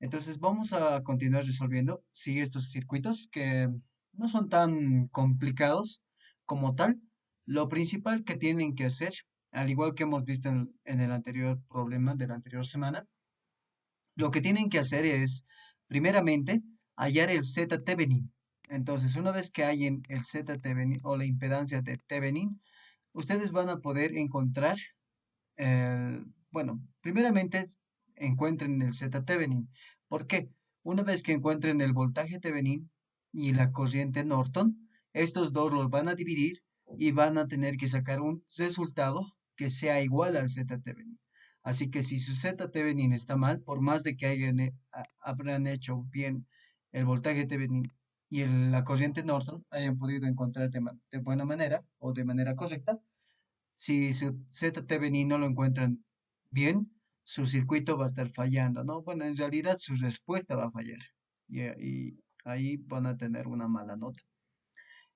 Entonces vamos a continuar resolviendo, sí, estos circuitos que no son tan complicados como tal. Lo principal que tienen que hacer, al igual que hemos visto en el anterior problema de la anterior semana, lo que tienen que hacer es, primeramente, hallar el Z Thevenin. Entonces, una vez que hallen el Z Thevenin o la impedancia de Thevenin, ustedes van a poder encontrar bueno, primeramente encuentren el Z Thevenin. ¿Por qué? Una vez que encuentren el voltaje Thevenin y la corriente Norton, estos dos los van a dividir y van a tener que sacar un resultado que sea igual al Z Thevenin. Así que si su Z Thevenin está mal, por más de que habrán hecho bien el voltaje Thevenin y la corriente Norton, hayan podido encontrar de buena manera o de manera correcta, si su ZTVN no lo encuentran bien, su circuito va a estar fallando, ¿no? Bueno, en realidad su respuesta va a fallar y ahí van a tener una mala nota.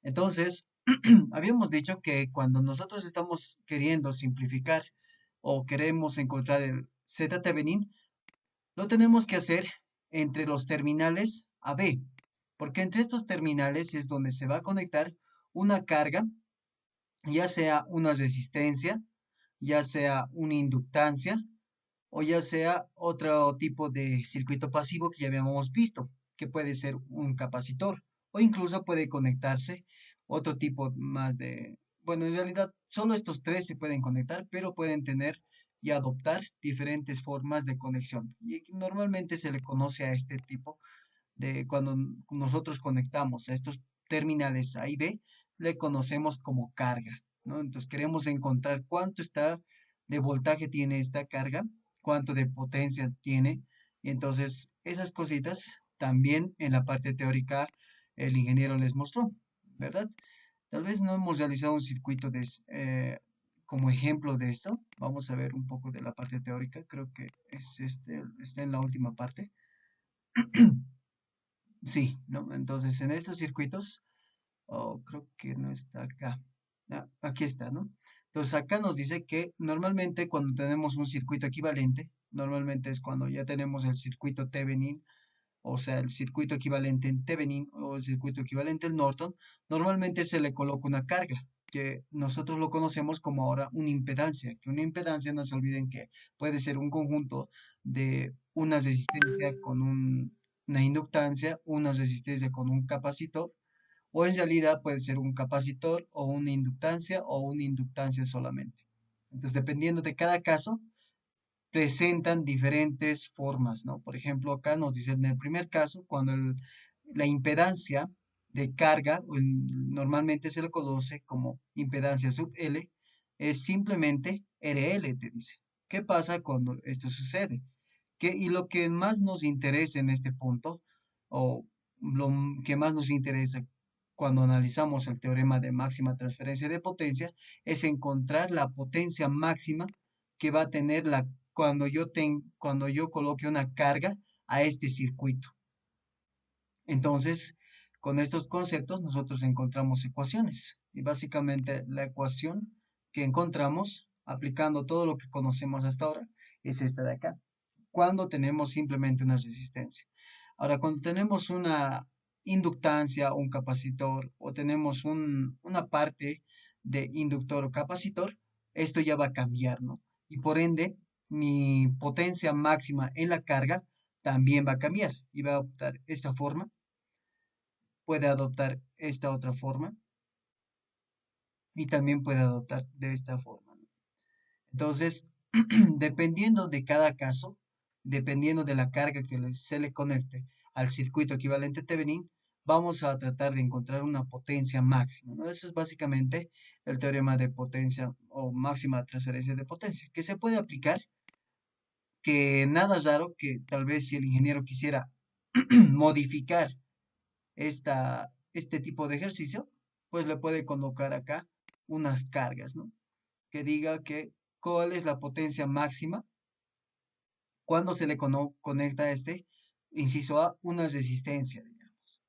Entonces, habíamos dicho que cuando nosotros estamos queriendo simplificar o queremos encontrar el ZTVN, lo tenemos que hacer entre los terminales A B, porque entre estos terminales es donde se va a conectar una carga, ya sea una resistencia, ya sea una inductancia o ya sea otro tipo de circuito pasivo que ya habíamos visto, que puede ser un capacitor o incluso puede conectarse otro tipo más de, bueno, en realidad solo estos tres se pueden conectar, pero pueden tener y adoptar diferentes formas de conexión. Y normalmente se le conoce a este tipo de cuando nosotros conectamos a estos terminales A y B, le conocemos como carga, ¿no? Entonces queremos encontrar cuánto está de voltaje tiene esta carga, cuánto de potencia tiene, y entonces esas cositas también en la parte teórica el ingeniero les mostró, ¿verdad? Tal vez no hemos realizado un circuito como ejemplo de esto. Vamos a ver un poco de la parte teórica. Creo que es está en la última parte. Sí, ¿no? Entonces, en estos circuitos, oh, creo que no está acá. Ah, aquí está, ¿no? Entonces, acá nos dice que normalmente cuando tenemos un circuito equivalente, normalmente es cuando ya tenemos el circuito Thevenin, o sea, el circuito equivalente en Thevenin o el circuito equivalente en Norton, normalmente se le coloca una carga, que nosotros lo conocemos como ahora una impedancia, que una impedancia no se olviden que puede ser un conjunto de una resistencia con una inductancia, una resistencia con un capacitor, o en realidad puede ser un capacitor o una inductancia o una inductancia solamente. Entonces, dependiendo de cada caso, presentan diferentes formas, ¿no? Por ejemplo, acá nos dice en el primer caso, cuando la impedancia de carga, normalmente se le conoce como impedancia sub L, es simplemente RL, te dice. ¿Qué pasa cuando esto sucede? Y lo que más nos interesa en este punto, o que más nos interesa cuando analizamos el teorema de máxima transferencia de potencia, es encontrar la potencia máxima que va a tener cuando yo coloque una carga a este circuito. Entonces, con estos conceptos nosotros encontramos ecuaciones. Y básicamente la ecuación que encontramos aplicando todo lo que conocemos hasta ahora es esta de acá. Cuando tenemos simplemente una resistencia. Ahora, cuando tenemos una inductancia o un capacitor o tenemos una parte de inductor o capacitor, esto ya va a cambiar, ¿no? Y por ende, mi potencia máxima en la carga también va a cambiar y va a adoptar esta forma, puede adoptar esta otra forma y también puede adoptar de esta forma, ¿no? Entonces, dependiendo de cada caso, dependiendo de la carga que se le conecte al circuito equivalente Thevenin, vamos a tratar de encontrar una potencia máxima, ¿no? Eso es básicamente el teorema de potencia o máxima transferencia de potencia, que se puede aplicar, que nada raro que tal vez si el ingeniero quisiera modificar este tipo de ejercicio, pues le puede colocar acá unas cargas, ¿no? Que diga que cuál es la potencia máxima cuando se le conecta a inciso A, una resistencia, digamos.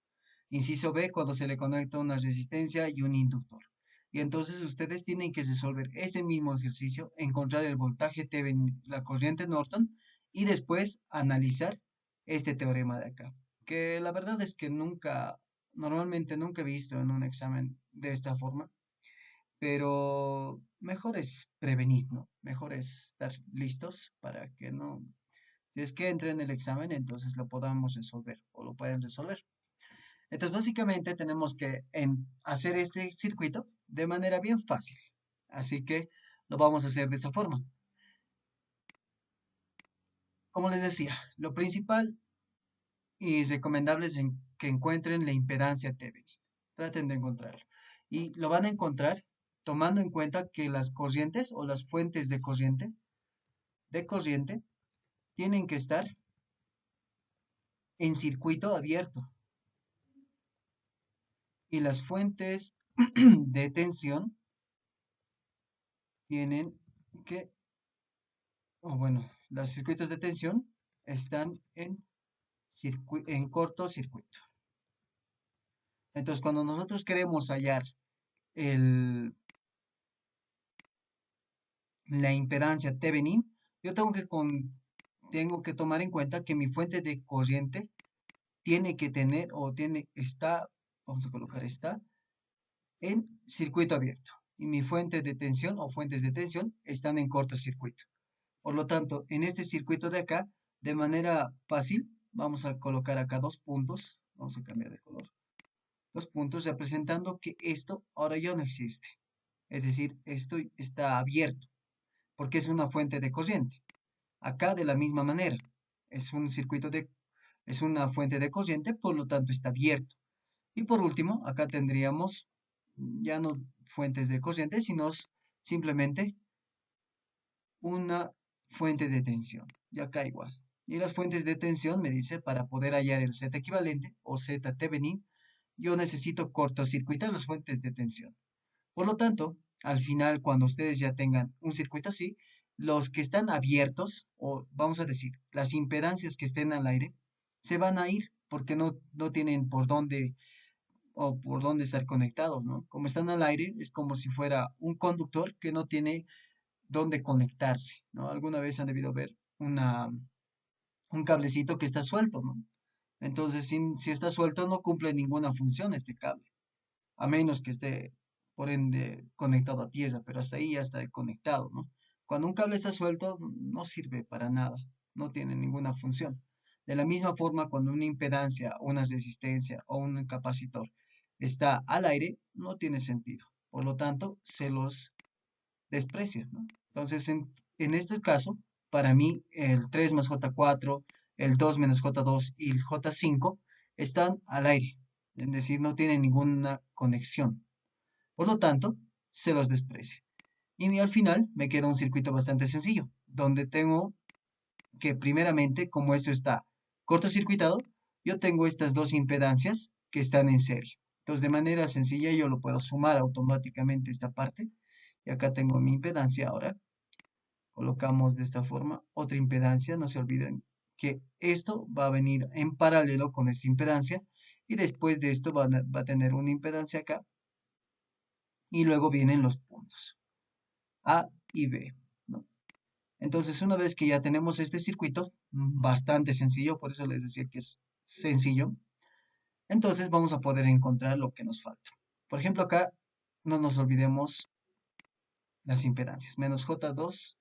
Inciso B, cuando se le conecta una resistencia y un inductor. Y entonces ustedes tienen que resolver ese mismo ejercicio, encontrar el voltaje T, la corriente Norton, y después analizar este teorema de acá, que la verdad es que normalmente nunca he visto en un examen de esta forma, pero mejor es prevenir, ¿no? Mejor es estar listos para que no, si es que entra en el examen, entonces lo podamos resolver o lo pueden resolver. Entonces, básicamente tenemos que hacer este circuito de manera bien fácil. Así que lo vamos a hacer de esa forma. Como les decía, lo principal y recomendable es que encuentren la impedancia Thevenin. Traten de encontrarlo. Y lo van a encontrar tomando en cuenta que las corrientes o las fuentes de corriente tienen que estar en circuito abierto. Y las fuentes de tensión tienen que, o bueno, los circuitos de tensión están en cortocircuito. Entonces, cuando nosotros queremos hallar el, la impedancia Thevenin, yo tengo que tomar en cuenta que mi fuente de corriente tiene que tener vamos a colocar está en circuito abierto. Y mi fuente de tensión o fuentes de tensión están en cortocircuito. Por lo tanto, en este circuito de acá, de manera fácil, vamos a colocar acá dos puntos. Vamos a cambiar de color. Dos puntos representando que esto ahora ya no existe. Es decir, esto está abierto porque es una fuente de corriente. Acá de la misma manera, es un circuito es una fuente de corriente, por lo tanto está abierto. Y por último, acá tendríamos ya no fuentes de corriente, sino simplemente una fuente de tensión. Y acá igual. Y las fuentes de tensión me dice, para poder hallar el Z equivalente o Z Thevenin, yo necesito cortocircuitar las fuentes de tensión. Por lo tanto, al final, cuando ustedes ya tengan un circuito así, los que están abiertos, o vamos a decir, las impedancias que estén al aire, se van a ir porque no tienen por dónde estar conectados, ¿no? Como están al aire, es como si fuera un conductor que no tiene dónde conectarse, ¿no? Alguna vez han debido ver un cablecito que está suelto, ¿no? Entonces, si está suelto, no cumple ninguna función este cable, a menos que esté, por ende, conectado a tierra, pero hasta ahí ya está conectado, ¿no? Cuando un cable está suelto, no sirve para nada, no tiene ninguna función. De la misma forma, cuando una impedancia, una resistencia o un capacitor está al aire, no tiene sentido. Por lo tanto, se los desprecia, ¿no? Entonces, en este caso, para mí, el 3 más J4, el 2 menos J2 y el J5 están al aire, es decir, no tienen ninguna conexión. Por lo tanto, se los desprecia. Y al final me queda un circuito bastante sencillo, donde tengo que primeramente, como esto está cortocircuitado, yo tengo estas dos impedancias que están en serie. Entonces, de manera sencilla, yo lo puedo sumar automáticamente esta parte. Y acá tengo mi impedancia ahora. Colocamos de esta forma otra impedancia. No se olviden que esto va a venir en paralelo con esta impedancia. Y después de esto va a tener una impedancia acá. Y luego vienen los puntos A y B, ¿no? Entonces, una vez que ya tenemos este circuito, bastante sencillo, por eso les decía que es sencillo, entonces vamos a poder encontrar lo que nos falta. Por ejemplo, acá no nos olvidemos las impedancias. Menos J2,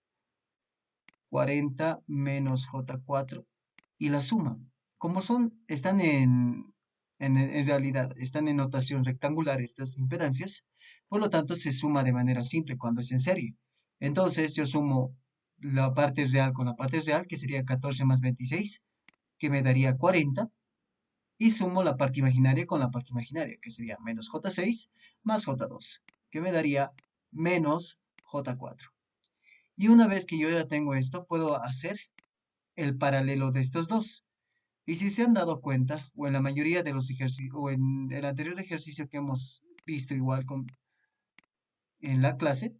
40 menos J4 y la suma. Como están en realidad, están en notación rectangular estas impedancias, por lo tanto se suma de manera simple cuando es en serie. Entonces yo sumo la parte real con la parte real, que sería 14 más 26, que me daría 40, y sumo la parte imaginaria con la parte imaginaria, que sería menos J6 más J2, que me daría menos J4. Y una vez que yo ya tengo esto, puedo hacer el paralelo de estos dos. Y si se han dado cuenta, o en la mayoría de los ejercicios, o en el anterior ejercicio que hemos visto igual en la clase,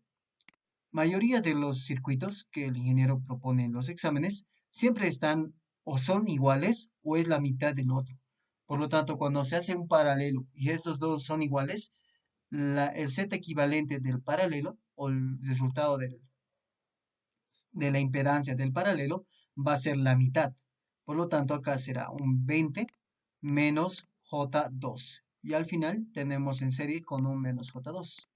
mayoría de los circuitos que el ingeniero propone en los exámenes siempre están o son iguales o es la mitad del otro. Por lo tanto, cuando se hace un paralelo y estos dos son iguales, el Z equivalente del paralelo o el resultado de la impedancia del paralelo va a ser la mitad. Por lo tanto, acá será un 20 menos J2. Y al final tenemos en serie con un menos J2.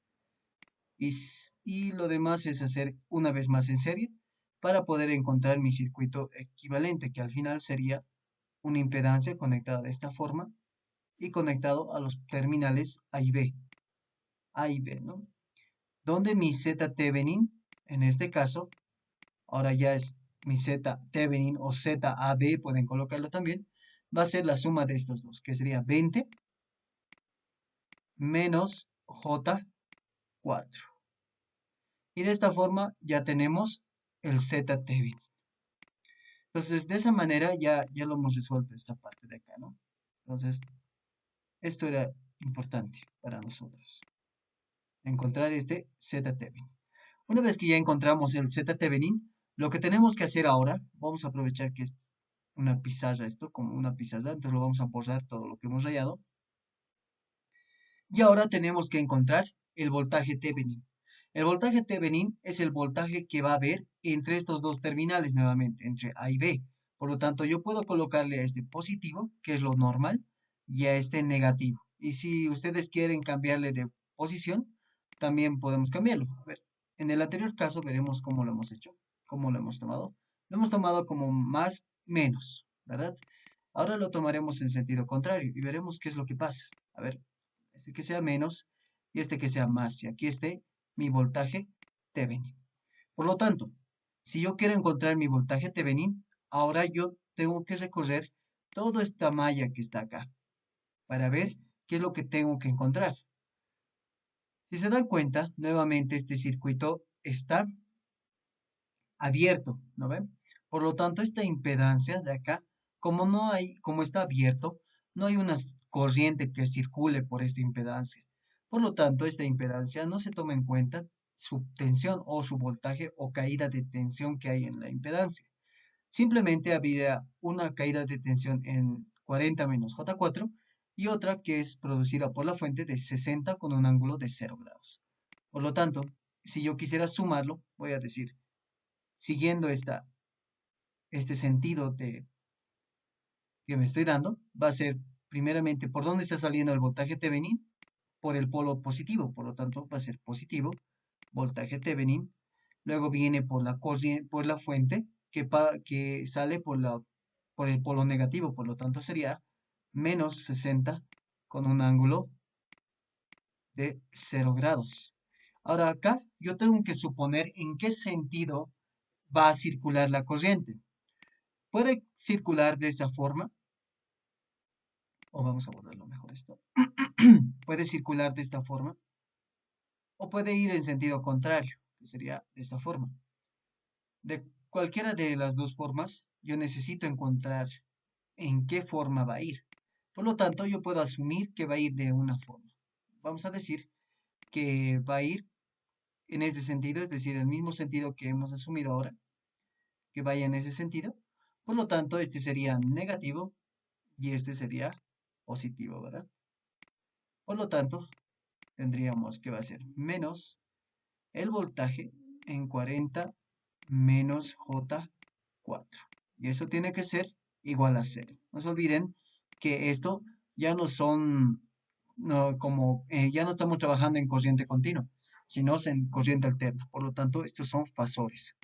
Y lo demás es hacer una vez más en serie para poder encontrar mi circuito equivalente, que al final sería una impedancia conectada de esta forma y conectado a los terminales A y B, ¿no? Donde mi Z Thevenin, en este caso, ahora ya es mi Z Thevenin o ZAB, pueden colocarlo también, va a ser la suma de estos dos, que sería 20 menos J4. Y de esta forma ya tenemos el Z Thevenin. Entonces, de esa manera ya lo hemos resuelto esta parte de acá, ¿no? Entonces, esto era importante para nosotros, encontrar este Z Thevenin. Una vez que ya encontramos el Z Thevenin, lo que tenemos que hacer ahora, vamos a aprovechar que es una pizarra esto, como una pizarra, entonces lo vamos a borrar todo lo que hemos rayado. Y ahora tenemos que encontrar el voltaje Thevenin. El voltaje Thevenin es el voltaje que va a haber entre estos dos terminales nuevamente, entre A y B. Por lo tanto, yo puedo colocarle a este positivo, que es lo normal, y a este negativo. Y si ustedes quieren cambiarle de posición, también podemos cambiarlo. A ver, en el anterior caso veremos cómo lo hemos hecho, cómo lo hemos tomado. Lo hemos tomado como más, menos, ¿verdad? Ahora lo tomaremos en sentido contrario y veremos qué es lo que pasa. A ver, este que sea menos y este que sea más. Y aquí esté mi voltaje Thevenin. Por lo tanto, si yo quiero encontrar mi voltaje Thevenin, ahora yo tengo que recorrer toda esta malla que está acá para ver qué es lo que tengo que encontrar. Si se dan cuenta, nuevamente este circuito está abierto, ¿no ven? Por lo tanto, esta impedancia de acá, como está abierto, no hay una corriente que circule por esta impedancia. Por lo tanto, esta impedancia no se toma en cuenta su tensión o su voltaje o caída de tensión que hay en la impedancia. Simplemente habría una caída de tensión en 40 menos J4 y otra que es producida por la fuente de 60 con un ángulo de 0 grados. Por lo tanto, si yo quisiera sumarlo, voy a decir siguiendo este sentido que me estoy dando, va a ser primeramente por dónde está saliendo el voltaje Thevenin, por el polo positivo, por lo tanto va a ser positivo, voltaje Thevenin, luego viene por la corriente, por la fuente que sale por el polo negativo, por lo tanto sería menos 60 con un ángulo de 0 grados. Ahora acá yo tengo que suponer en qué sentido va a circular la corriente. Puede circular de esa forma, o vamos a borrarlo mejor esto. Puede circular de esta forma, o puede ir en sentido contrario, que sería de esta forma. De cualquiera de las dos formas, yo necesito encontrar en qué forma va a ir. Por lo tanto, yo puedo asumir que va a ir de una forma. Vamos a decir que va a ir en ese sentido, es decir, el mismo sentido que hemos asumido ahora, que vaya en ese sentido. Por lo tanto, este sería negativo y este sería positivo, ¿verdad? Por lo tanto, tendríamos que va a ser menos el voltaje en 40 menos J4. Y eso tiene que ser igual a cero. No se olviden que esto ya no son ya no estamos trabajando en corriente continua, sino en corriente alterna. Por lo tanto, estos son fasores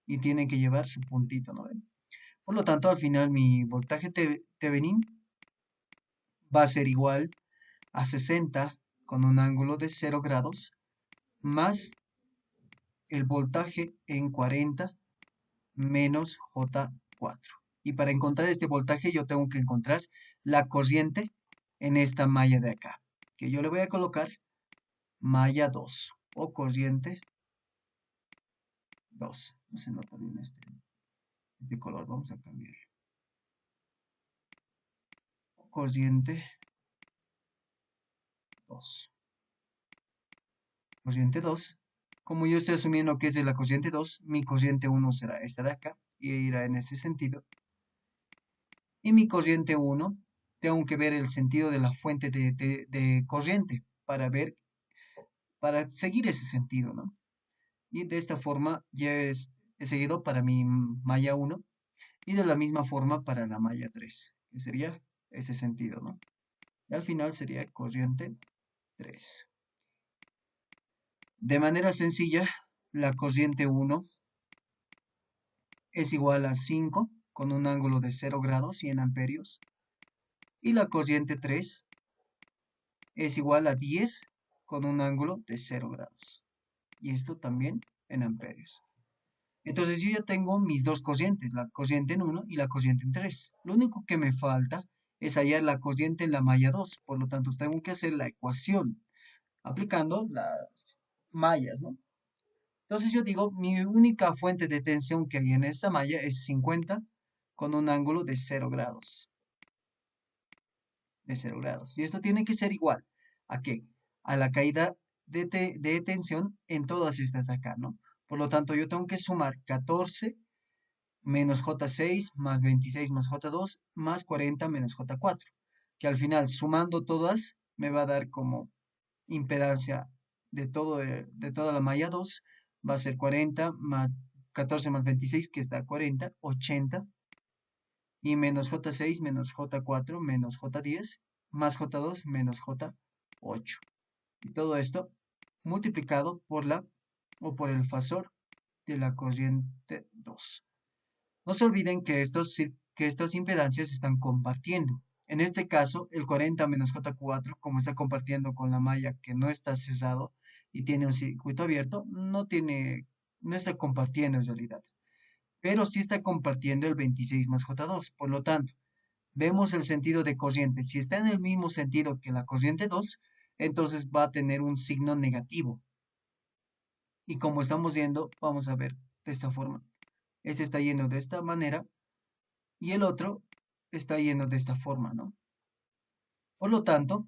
y tienen que llevar su puntito, ¿no ven? Por lo tanto, al final mi voltaje Thevenin va a ser igual a 60 con un ángulo de 0 grados más el voltaje en 40 menos J4. Y para encontrar este voltaje yo tengo que encontrar la corriente en esta malla de acá, que yo le voy a colocar malla 2 o corriente 2. No se nota bien este color, vamos a cambiarlo. Corriente 2. Corriente 2. Como yo estoy asumiendo que es de la corriente 2, mi corriente 1 será esta de acá y irá en este sentido. Y mi corriente 1, tengo que ver el sentido de la fuente de corriente para seguir ese sentido, ¿no? Y de esta forma ya he seguido para mi malla 1 Y de la misma forma para la malla 3, que sería ese sentido, ¿no? Y al final sería corriente 3. De manera sencilla, la corriente 1 es igual a 5 con un ángulo de 0 grados, 100 amperios. Y la corriente 3 es igual a 10 con un ángulo de 0 grados. Y esto también en amperios. Entonces yo ya tengo mis dos corrientes, la corriente en 1 y la corriente en 3. Lo único que me falta es hallar la corriente en la malla 2. Por lo tanto, tengo que hacer la ecuación aplicando las mallas, ¿no? Entonces yo digo, mi única fuente de tensión que hay en esta malla es 50 con un ángulo de 0 grados. De 0 grados. Y esto tiene que ser igual. ¿A qué? A la caída de tensión en todas estas de acá, ¿no? Por lo tanto, yo tengo que sumar 14 menos J6 más 26 más J2 más 40 menos J4, que al final, sumando todas, me va a dar como impedancia de toda la malla 2, va a ser 40 más 14 más 26, que está 40, 80, y menos J6 menos J4 menos J10 más J2 menos J8. Y todo esto multiplicado por la o por el fasor de la corriente 2. No se olviden que que estas impedancias están compartiendo. En este caso, el 40 menos J4, como está compartiendo con la malla que no está cerrado y tiene un circuito abierto, no está compartiendo en realidad. Pero sí está compartiendo el 26 más J2. Por lo tanto, vemos el sentido de corriente. Si está en el mismo sentido que la corriente 2, entonces va a tener un signo negativo. Y como estamos viendo, vamos a ver de esta forma. Este está yendo de esta manera y el otro está yendo de esta forma, ¿no? Por lo tanto,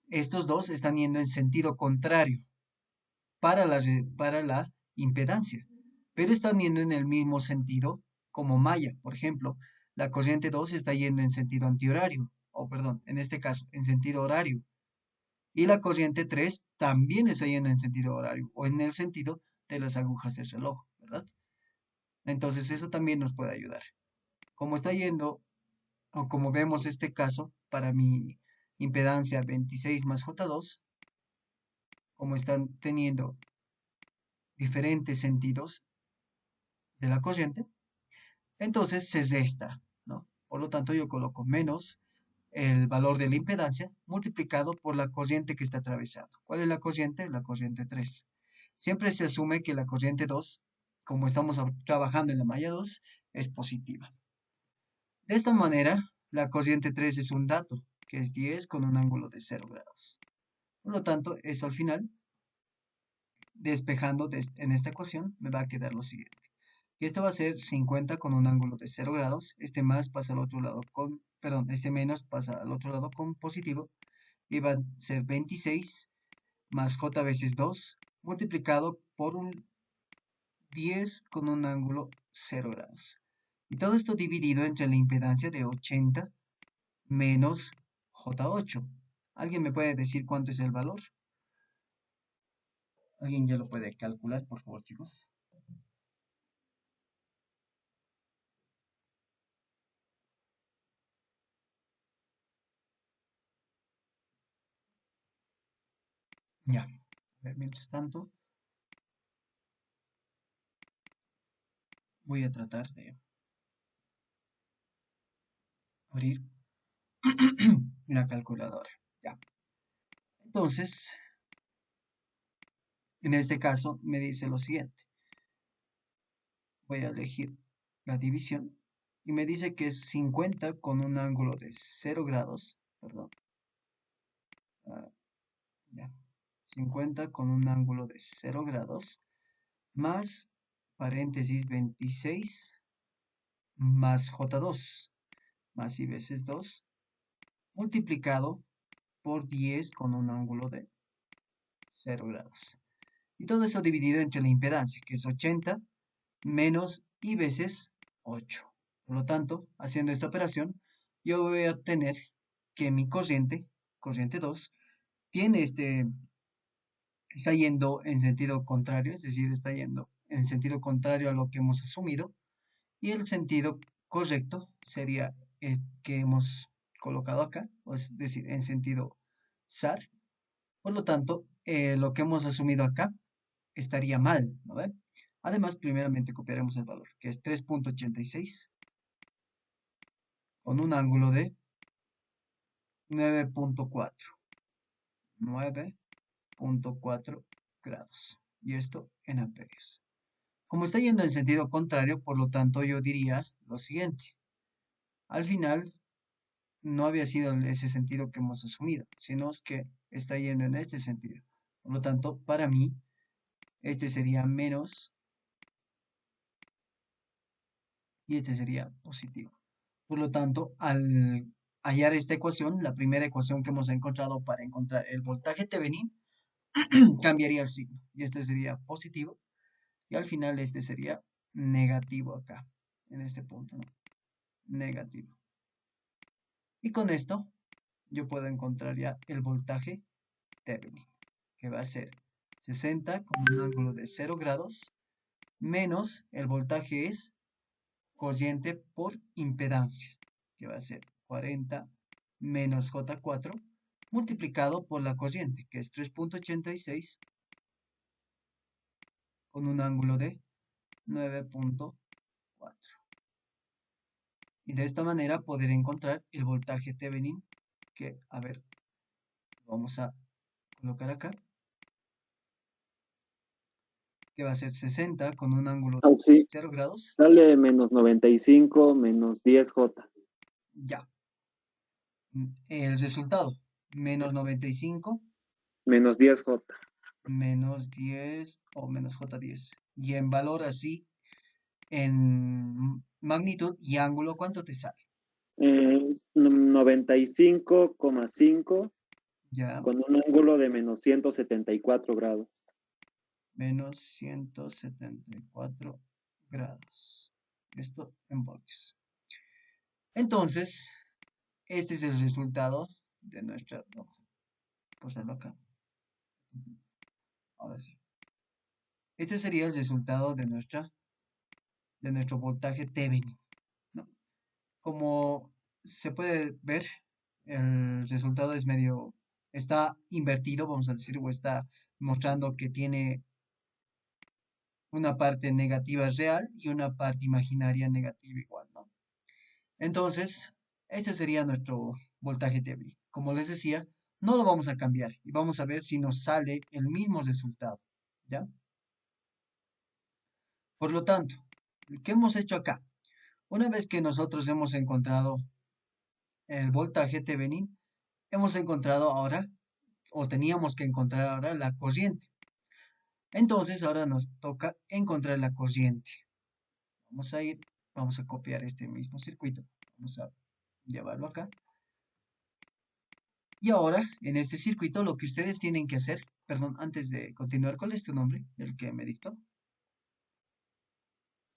estos dos están yendo en sentido contrario para la impedancia, pero están yendo en el mismo sentido como malla. Por ejemplo, la corriente 2 está yendo en sentido antihorario, o perdón, en este caso, en sentido horario. Y la corriente 3 también está yendo en sentido horario, o en el sentido de las agujas del reloj, ¿verdad? Entonces, eso también nos puede ayudar. Como está yendo o como vemos este caso, para mi impedancia 26 más J2, como están teniendo diferentes sentidos de la corriente, entonces se resta, ¿no? Por lo tanto, yo coloco menos el valor de la impedancia multiplicado por la corriente que está atravesando. ¿Cuál es la corriente? La corriente 3. Siempre se asume que la corriente 2, como estamos trabajando en la malla 2, es positiva. De esta manera, la corriente 3 es un dato, que es 10 con un ángulo de 0 grados. Por lo tanto, eso al final, despejando en esta ecuación, me va a quedar lo siguiente. Y esto va a ser 50 con un ángulo de 0 grados. Este más pasa al otro lado con, perdón, este menos pasa al otro lado con positivo. Y va a ser 26 más j veces 2 multiplicado por un 10 con un ángulo 0 grados. Y todo esto dividido entre la impedancia de 80 menos J8. ¿Alguien me puede decir cuánto es el valor? ¿Alguien ya lo puede calcular, por favor, chicos? Ya. A ver, mientras tanto, voy a tratar de abrir la calculadora. Ya. Entonces, en este caso, me dice lo siguiente. Voy a elegir la división y me dice que es 50 con un ángulo de 0 grados. Perdón. Ah, ya. 50 con un ángulo de 0 grados más paréntesis 26 más J2 más I veces 2 multiplicado por 10 con un ángulo de 0 grados. Y todo eso dividido entre la impedancia, que es 80 menos I veces 8. Por lo tanto, haciendo esta operación, yo voy a obtener que mi corriente 2, tiene está yendo en sentido contrario, es decir, está yendo en sentido contrario a lo que hemos asumido, Y el sentido correcto sería el que hemos colocado acá, es decir, en sentido SAR. Por lo tanto, lo que hemos asumido acá estaría mal, ¿no ve? Además, primeramente copiaremos el valor, que es 3.86 con un ángulo de 9.4. 9.4 grados. Y esto en amperios. Como está yendo en sentido contrario, por lo tanto, yo diría lo siguiente. Al final, no había sido en ese sentido que hemos asumido, sino que está yendo en este sentido. Por lo tanto, para mí, este sería menos y este sería positivo. Por lo tanto, al hallar esta ecuación, la primera ecuación que hemos encontrado para encontrar el voltaje Thevenin, cambiaría el signo. Y este sería positivo. Y al final este sería negativo acá, en este punto, ¿no? Negativo. Y con esto, yo puedo encontrar ya el voltaje Thevenin, que va a ser 60 con un ángulo de 0 grados, menos el voltaje es cociente por impedancia, que va a ser 40 menos J4 multiplicado por la cociente, que es 3.86 con un ángulo de 9.4. Y de esta manera poder encontrar el voltaje Thevenin, que, a ver, vamos a colocar acá, que va a ser 60 con un ángulo de Sí, 0 grados. sale menos 95 menos 10J. Ya. El resultado, menos 95 Menos 10J. menos 10 o menos J10. Y en valor así, en magnitud y ángulo, ¿cuánto te sale? 95,5 Ya, con un ángulo de menos 174 grados. menos 174 grados. Esto en voltios. Entonces, este es el resultado de nuestra... Vamos a ponerlo acá. Ahora sí. Este sería el resultado de nuestro voltaje Thevenin, ¿no? Como se puede ver, el resultado es medio, está invertido, vamos a decir, o está mostrando que tiene una parte negativa real y una parte imaginaria negativa igual, ¿no? Entonces, este sería nuestro voltaje Thevenin. Como les decía, no lo vamos a cambiar y vamos a ver si nos sale el mismo resultado, ¿ya? Por lo tanto, ¿qué hemos hecho acá? Una vez que nosotros hemos encontrado el voltaje Thevenin, hemos encontrado ahora, o teníamos que encontrar ahora la corriente. Entonces ahora nos toca encontrar la corriente. Vamos a ir, vamos a copiar este mismo circuito. Vamos a llevarlo acá. Y ahora, en este circuito, lo que ustedes tienen que hacer, perdón, antes de continuar, ¿cuál es tu nombre del que me dictó?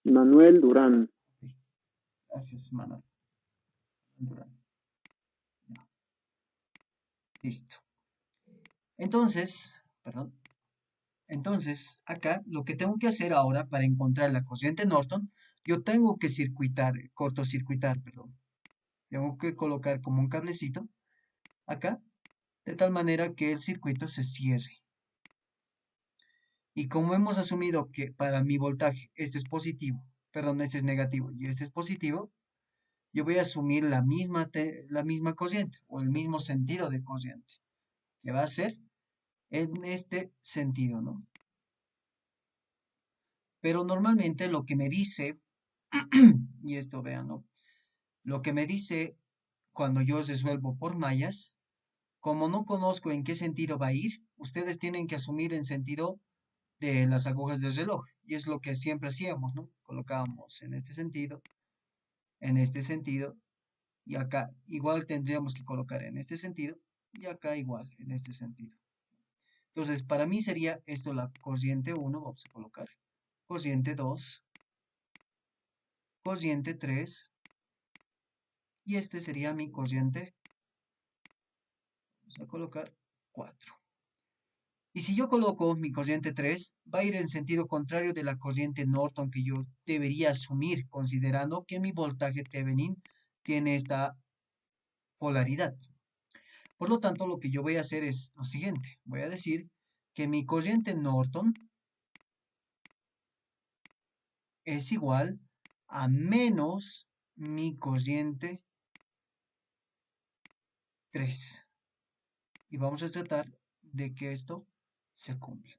Manuel Durán. Ok, gracias, Manuel Durán. Ya, listo. Entonces, perdón. Entonces, acá lo que tengo que hacer ahora para encontrar la corriente Norton, yo tengo que circuitar, cortocircuitar, perdón. Tengo que colocar como un cablecito acá, de tal manera que el circuito se cierre. Y como hemos asumido que para mi voltaje este es positivo, perdón, este es negativo y este es positivo, yo voy a asumir la misma corriente o el mismo sentido de corriente, que va a ser en este sentido, ¿no? Pero normalmente lo que me dice, y esto vean, ¿no? Lo que me dice cuando yo resuelvo por mallas, como no conozco en qué sentido va a ir, ustedes tienen que asumir en sentido de las agujas del reloj. Y es lo que siempre hacíamos, ¿no? Colocábamos en este sentido, y acá igual tendríamos que colocar en este sentido, y acá igual en este sentido. Entonces, para mí sería esto la corriente 1, vamos a colocar, corriente 2, corriente 3, y este sería mi corriente, vamos a colocar 4. Y si yo coloco mi cociente 3, va a ir en sentido contrario de la corriente Norton que yo debería asumir, considerando que mi voltaje Thevenin tiene esta polaridad. Por lo tanto, lo que yo voy a hacer es lo siguiente. Voy a decir que mi corriente Norton es igual a menos mi corriente 3. Y vamos a tratar de que esto se cumpla.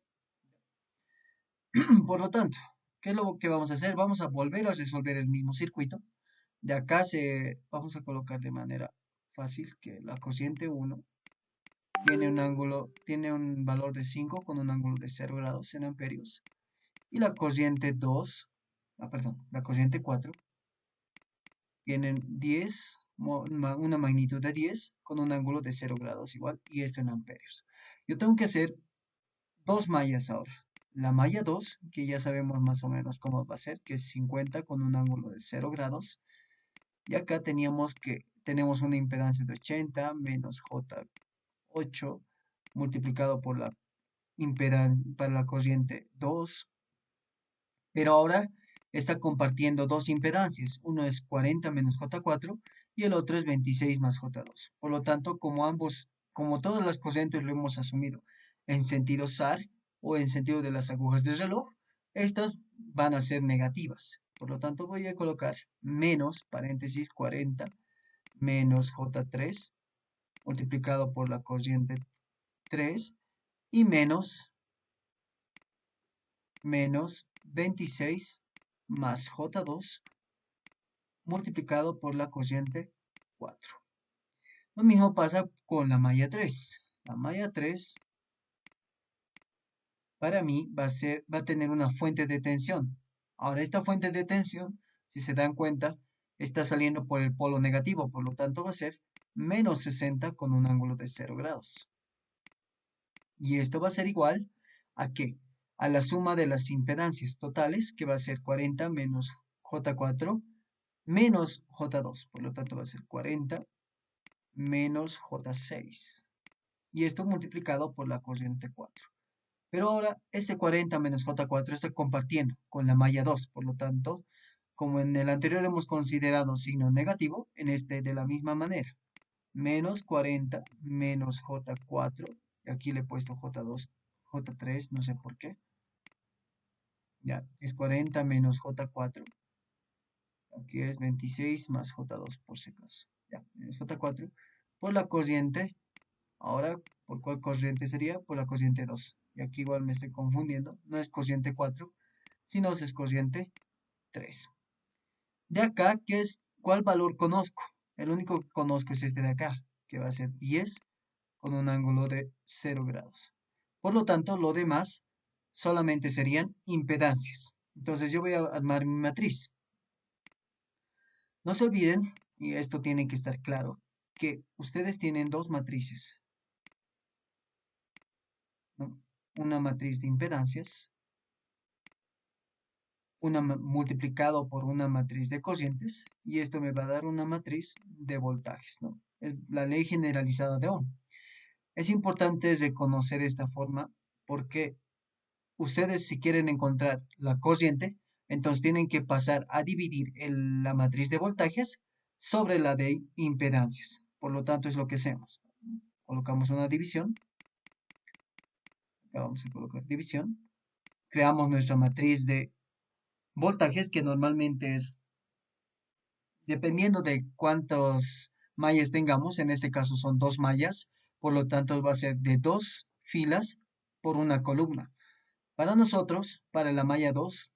Por lo tanto, ¿qué es lo que vamos a hacer? Vamos a volver a resolver el mismo circuito. De acá vamos a colocar de manera fácil que la cociente 1 tiene un valor de 5 con un ángulo de 0 grados en amperios. Y la cociente 2, perdón, la cociente 4 tienen 10, una magnitud de 10 con un ángulo de 0 grados igual, y esto en amperios. Yo tengo que hacer dos mallas ahora. La malla 2, que ya sabemos más o menos cómo va a ser, que es 50 con un ángulo de 0 grados. Y acá tenemos una impedancia de 80 menos J8 multiplicado por la impedancia para la corriente 2. Pero ahora está compartiendo dos impedancias. Uno es 40 menos J4 y el otro es 26 más J2. Por lo tanto, como todas las corrientes lo hemos asumido en sentido SAR o en sentido de las agujas del reloj, estas van a ser negativas. Por lo tanto, voy a colocar menos, paréntesis, 40 menos J3 multiplicado por la corriente 3 y menos 26 más J2 multiplicado por la corriente 4. Lo mismo pasa con la malla 3. La malla 3 para mí va a tener una fuente de tensión. Ahora, esta fuente de tensión, si se dan cuenta, está saliendo por el polo negativo, por lo tanto va a ser menos 60 con un ángulo de 0 grados. Y esto va a ser igual ¿a qué? A la suma de las impedancias totales, que va a ser 40 menos J4 menos J2. Por lo tanto, va a ser 40 menos J6. Y esto multiplicado por la corriente 4. Pero ahora, este 40 menos J4 está compartiendo con la malla 2. Por lo tanto, como en el anterior hemos considerado signo negativo, en este de la misma manera. Menos 40 menos J4. Y aquí le he puesto J2, J3, no sé por qué. Ya, es 40 menos J4. Aquí es 26 más J2 por si acaso. Ya, menos J4 por la corriente. Ahora, ¿por cuál corriente sería? Por la corriente 2. Y aquí igual me estoy confundiendo. No es corriente 4, sino es corriente 3. De acá, ¿cuál valor conozco? El único que conozco es este de acá, que va a ser 10 con un ángulo de 0 grados. Por lo tanto, lo demás solamente serían impedancias. Entonces yo voy a armar mi matriz. No se olviden, y esto tiene que estar claro, que ustedes tienen dos matrices, ¿no? Una matriz de impedancias, multiplicado por una matriz de corrientes, y esto me va a dar una matriz de voltajes, ¿no? Es la ley generalizada de Ohm. Es importante reconocer esta forma porque ustedes si quieren encontrar la corriente, entonces tienen que pasar a dividir la matriz de voltajes sobre la de impedancias. Por lo tanto, es lo que hacemos. Colocamos una división. Acá vamos a colocar división. Creamos nuestra matriz de voltajes que normalmente es, dependiendo de cuántos mallas tengamos, en este caso son dos mallas, por lo tanto va a ser de dos filas por una columna. Para nosotros, para la malla 2,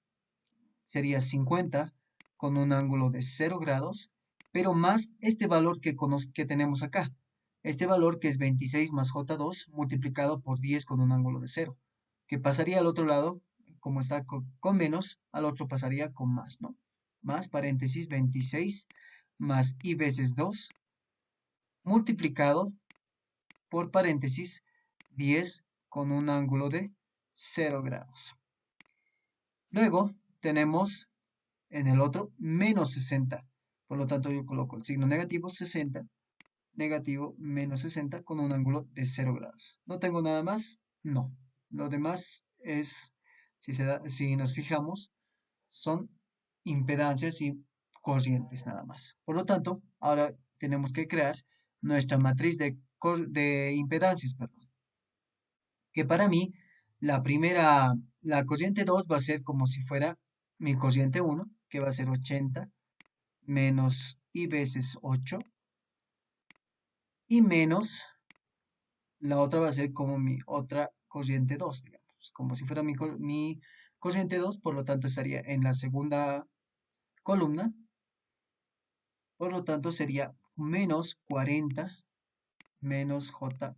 sería 50 con un ángulo de 0 grados, pero más este valor que tenemos acá. Este valor que es 26 más J2 multiplicado por 10 con un ángulo de 0, que pasaría al otro lado, como está con menos, al otro pasaría con más, ¿no? Más paréntesis 26 más I veces 2 multiplicado por paréntesis 10 con un ángulo de 0 grados. Luego tenemos en el otro menos 60. Por lo tanto, yo coloco el signo negativo 60, negativo menos 60 con un ángulo de 0 grados. ¿No tengo nada más? No. Lo demás es, si nos fijamos, son impedancias y corrientes nada más. Por lo tanto, ahora tenemos que crear nuestra matriz de impedancias, perdón, que para mí la corriente 2 va a ser como si fuera mi corriente uno, que va a ser 80 menos i veces 8 y menos la otra va a ser como mi otra corriente 2, digamos, como si fuera mi corriente 2, por lo tanto estaría en la segunda columna, por lo tanto sería menos 40 menos J4.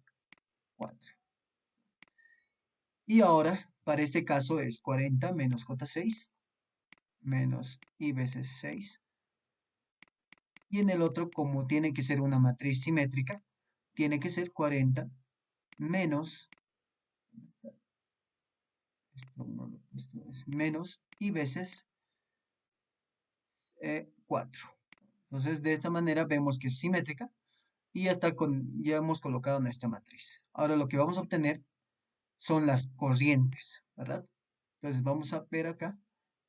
Y ahora, para este caso es 40 menos J6 menos I veces 6. Y en el otro, como tiene que ser una matriz simétrica, tiene que ser 40 menos, esto es menos I veces 4. Entonces, de esta manera vemos que es simétrica y ya hemos colocado nuestra matriz. Ahora lo que vamos a obtener son las corrientes, ¿verdad? Entonces vamos a ver acá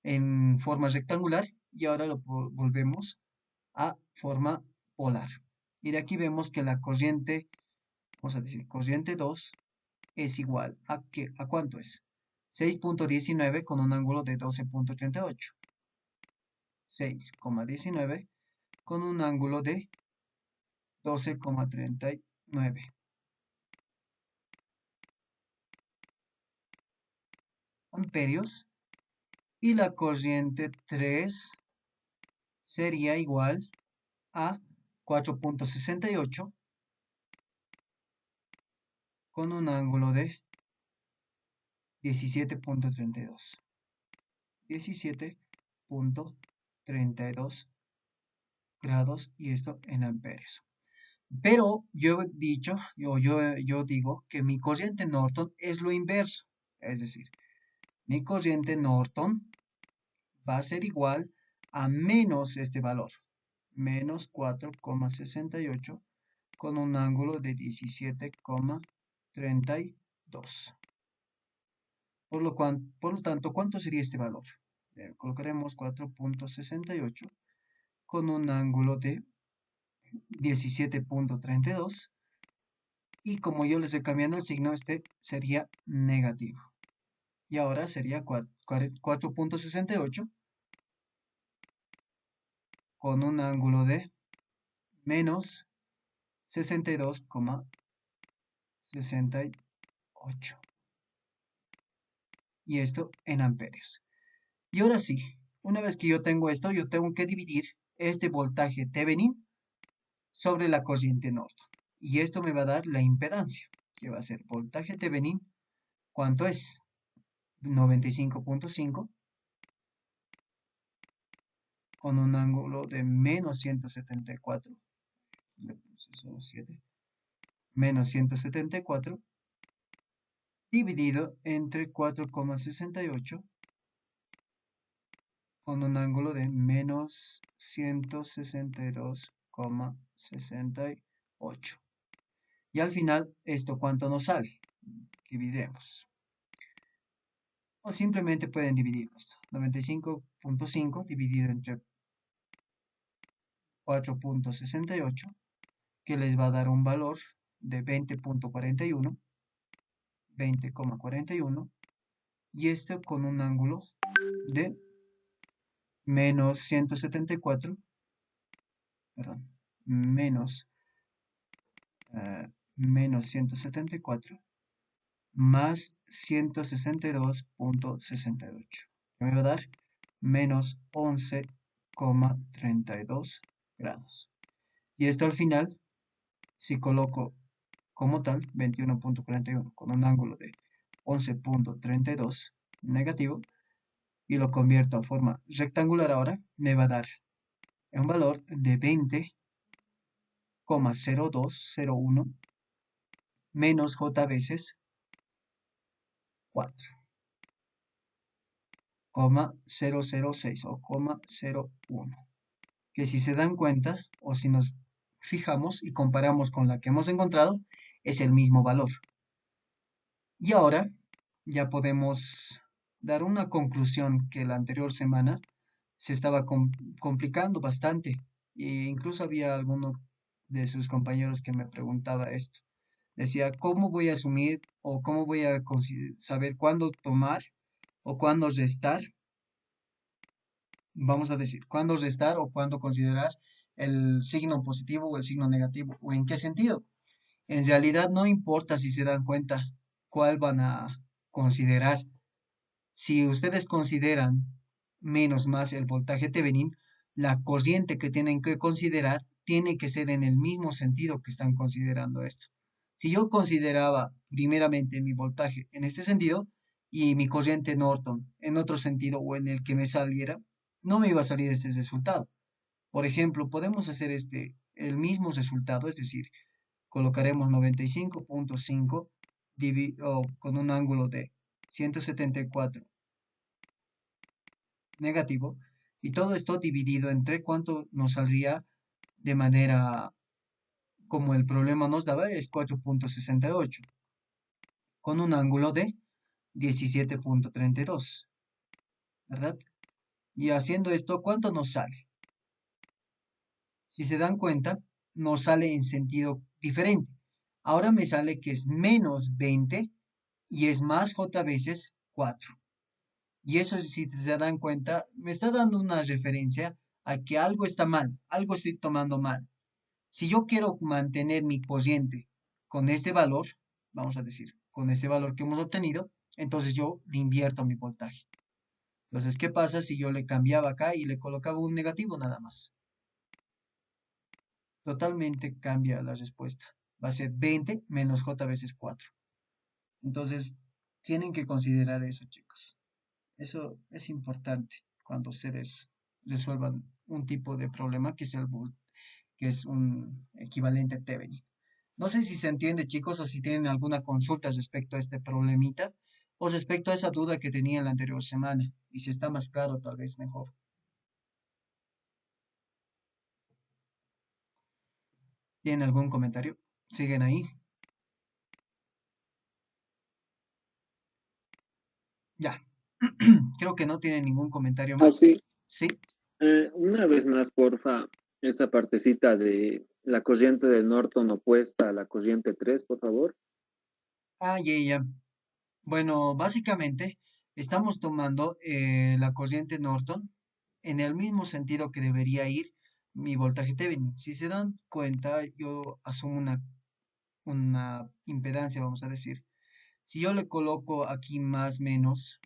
en forma rectangular y ahora volvemos a forma polar. Y de aquí vemos que la corriente, vamos a decir, corriente 2 es igual a, ¿a cuánto es? 6.19 con un ángulo de 12.38. 6,19 con un ángulo de 12,39 amperios. Y la corriente 3 sería igual a 4.68 con un ángulo de 17.32. 17.32 grados y esto en amperios. Pero yo he dicho, yo digo que mi corriente Norton es lo inverso. Es decir, mi corriente Norton va a ser igual a menos este valor, menos 4,68 con un ángulo de 17,32. Por lo tanto, ¿cuánto sería este valor? Colocaremos 4.68 con un ángulo de 17.32 y como yo le estoy cambiando el signo, este sería negativo. Y ahora sería 4.68 con un ángulo de menos 62,68. Y esto en amperios. Y ahora sí, una vez que yo tengo esto, yo tengo que dividir este voltaje Thevenin sobre la corriente Norton. Y esto me va a dar la impedancia, que va a ser voltaje Thevenin. ¿Cuánto es? 95.5 con un ángulo de menos 174. Le puse solo 7. Menos 174 dividido entre 4,68 con un ángulo de menos 162,68. Y al final, ¿esto cuánto nos sale? Dividimos. O simplemente pueden dividir esto. 95.5 dividido entre 4.68, que les va a dar un valor de 20.41, 20,41, y esto con un ángulo de menos 174, perdón, menos, menos 174 más 162.68, que me va a dar menos 11,32 grados. Y esto al final, si coloco como tal 21.41 con un ángulo de 11.32 negativo y lo convierto a forma rectangular ahora, me va a dar un valor de 20,0201 menos j veces 4,006 o 0,01. Que si se dan cuenta o si nos fijamos y comparamos con la que hemos encontrado, es el mismo valor. Y ahora ya podemos dar una conclusión que la anterior semana se estaba complicando bastante. E incluso había alguno de sus compañeros que me preguntaba esto. Decía, ¿cómo voy a asumir o cómo voy a saber cuándo tomar o cuándo restar? Vamos a decir, cuándo restar o cuándo considerar el signo positivo o el signo negativo, o en qué sentido. En realidad no importa si se dan cuenta cuál van a considerar. Si ustedes consideran menos más el voltaje Thevenin, la corriente que tienen que considerar tiene que ser en el mismo sentido que están considerando esto. Si yo consideraba primeramente mi voltaje en este sentido y mi corriente Norton en otro sentido o en el que me saliera, no me iba a salir este resultado. Por ejemplo, podemos hacer el mismo resultado, es decir, colocaremos 95.5 con un ángulo de 174 negativo, y todo esto dividido entre cuánto nos saldría de manera como el problema nos daba, es 4.68 con un ángulo de 17.32, ¿verdad? Y haciendo esto, ¿cuánto nos sale? Si se dan cuenta, nos sale en sentido diferente. Ahora me sale que es menos 20 y es más j veces 4. Y eso, si se dan cuenta, me está dando una referencia a que algo está mal, algo estoy tomando mal. Si yo quiero mantener mi cociente con este valor, vamos a decir, con este valor que hemos obtenido, entonces yo le invierto mi voltaje. Entonces, ¿qué pasa si yo le cambiaba acá y le colocaba un negativo nada más? Totalmente cambia la respuesta. Va a ser 20 menos j veces 4. Entonces, tienen que considerar eso, chicos. Eso es importante cuando ustedes resuelvan un tipo de problema que es que es un equivalente Thevenin. No sé si se entiende, chicos, o si tienen alguna consulta respecto a este problemita o respecto a esa duda que tenía la anterior semana. Y si está más claro, tal vez mejor. ¿Tienen algún comentario? ¿Siguen ahí? Ya. Creo que no tienen ningún comentario Ah, más. sí. Sí. Una vez más, porfa, esa partecita de la corriente de Norton opuesta a la corriente 3, por favor. Ah, ya, ya. Bueno, básicamente estamos tomando la corriente Norton en el mismo sentido que debería ir mi voltaje Thevenin. Si se dan cuenta, yo asumo una impedancia, vamos a decir. Si yo le coloco aquí más menos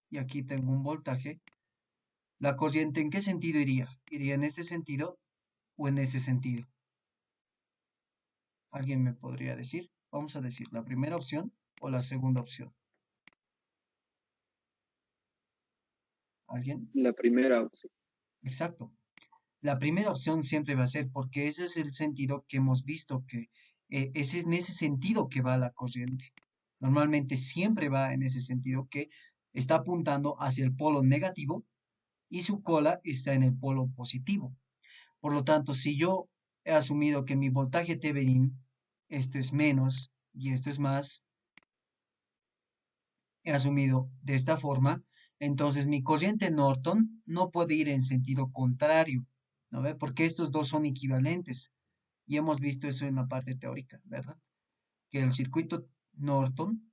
y aquí tengo un voltaje, la corriente ¿en qué sentido iría? ¿Iría en este sentido o en este sentido? ¿Alguien me podría decir? Vamos a decir la primera opción o la segunda opción. ¿Alguien? La primera opción. Exacto. La primera opción siempre va a ser porque ese es el sentido que hemos visto que ese es en ese sentido que va la corriente. Normalmente siempre va en ese sentido que está apuntando hacia el polo negativo y su cola está en el polo positivo. Por lo tanto, si yo he asumido que mi voltaje Thevenin, esto es menos y esto es más, he asumido de esta forma, entonces mi corriente Norton no puede ir en sentido contrario, ¿no ve? Porque estos dos son equivalentes y hemos visto eso en la parte teórica, ¿verdad? Que el circuito Norton,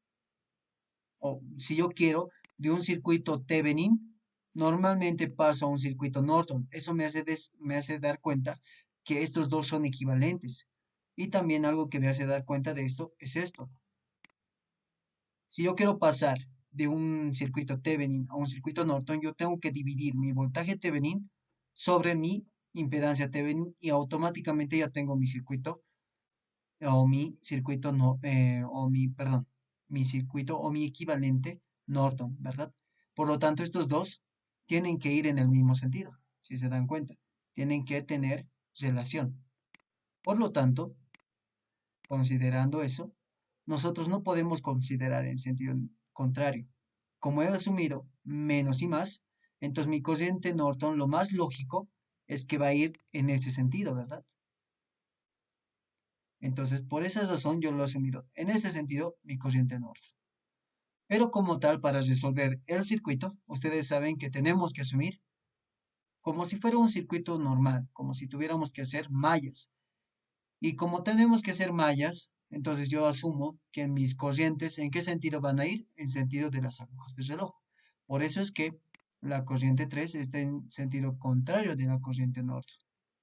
o si yo quiero de un circuito Thevenin, normalmente paso a un circuito Norton. Eso me hace dar cuenta que estos dos son equivalentes. Y también algo que me hace dar cuenta de esto es esto. Si yo quiero pasar de un circuito Thevenin a un circuito Norton, yo tengo que dividir mi voltaje Thevenin sobre mi impedancia Thevenin y automáticamente ya tengo mi circuito o mi circuito no, perdón, mi circuito o mi equivalente Norton, ¿verdad? Por lo tanto, estos dos tienen que ir en el mismo sentido, si se dan cuenta. Tienen que tener relación. Por lo tanto, considerando eso, nosotros no podemos considerar en sentido contrario. Como he asumido menos y más, entonces mi corriente Norton, lo más lógico es que va a ir en ese sentido, ¿verdad? Entonces, por esa razón yo lo he asumido en ese sentido mi corriente Norton. Pero como tal, para resolver el circuito, ustedes saben que tenemos que asumir como si fuera un circuito normal, como si tuviéramos que hacer mallas. Y como tenemos que hacer mallas, entonces yo asumo que mis corrientes, ¿en qué sentido van a ir? En sentido de las agujas del reloj. Por eso es que la corriente 3 está en sentido contrario de la corriente norte,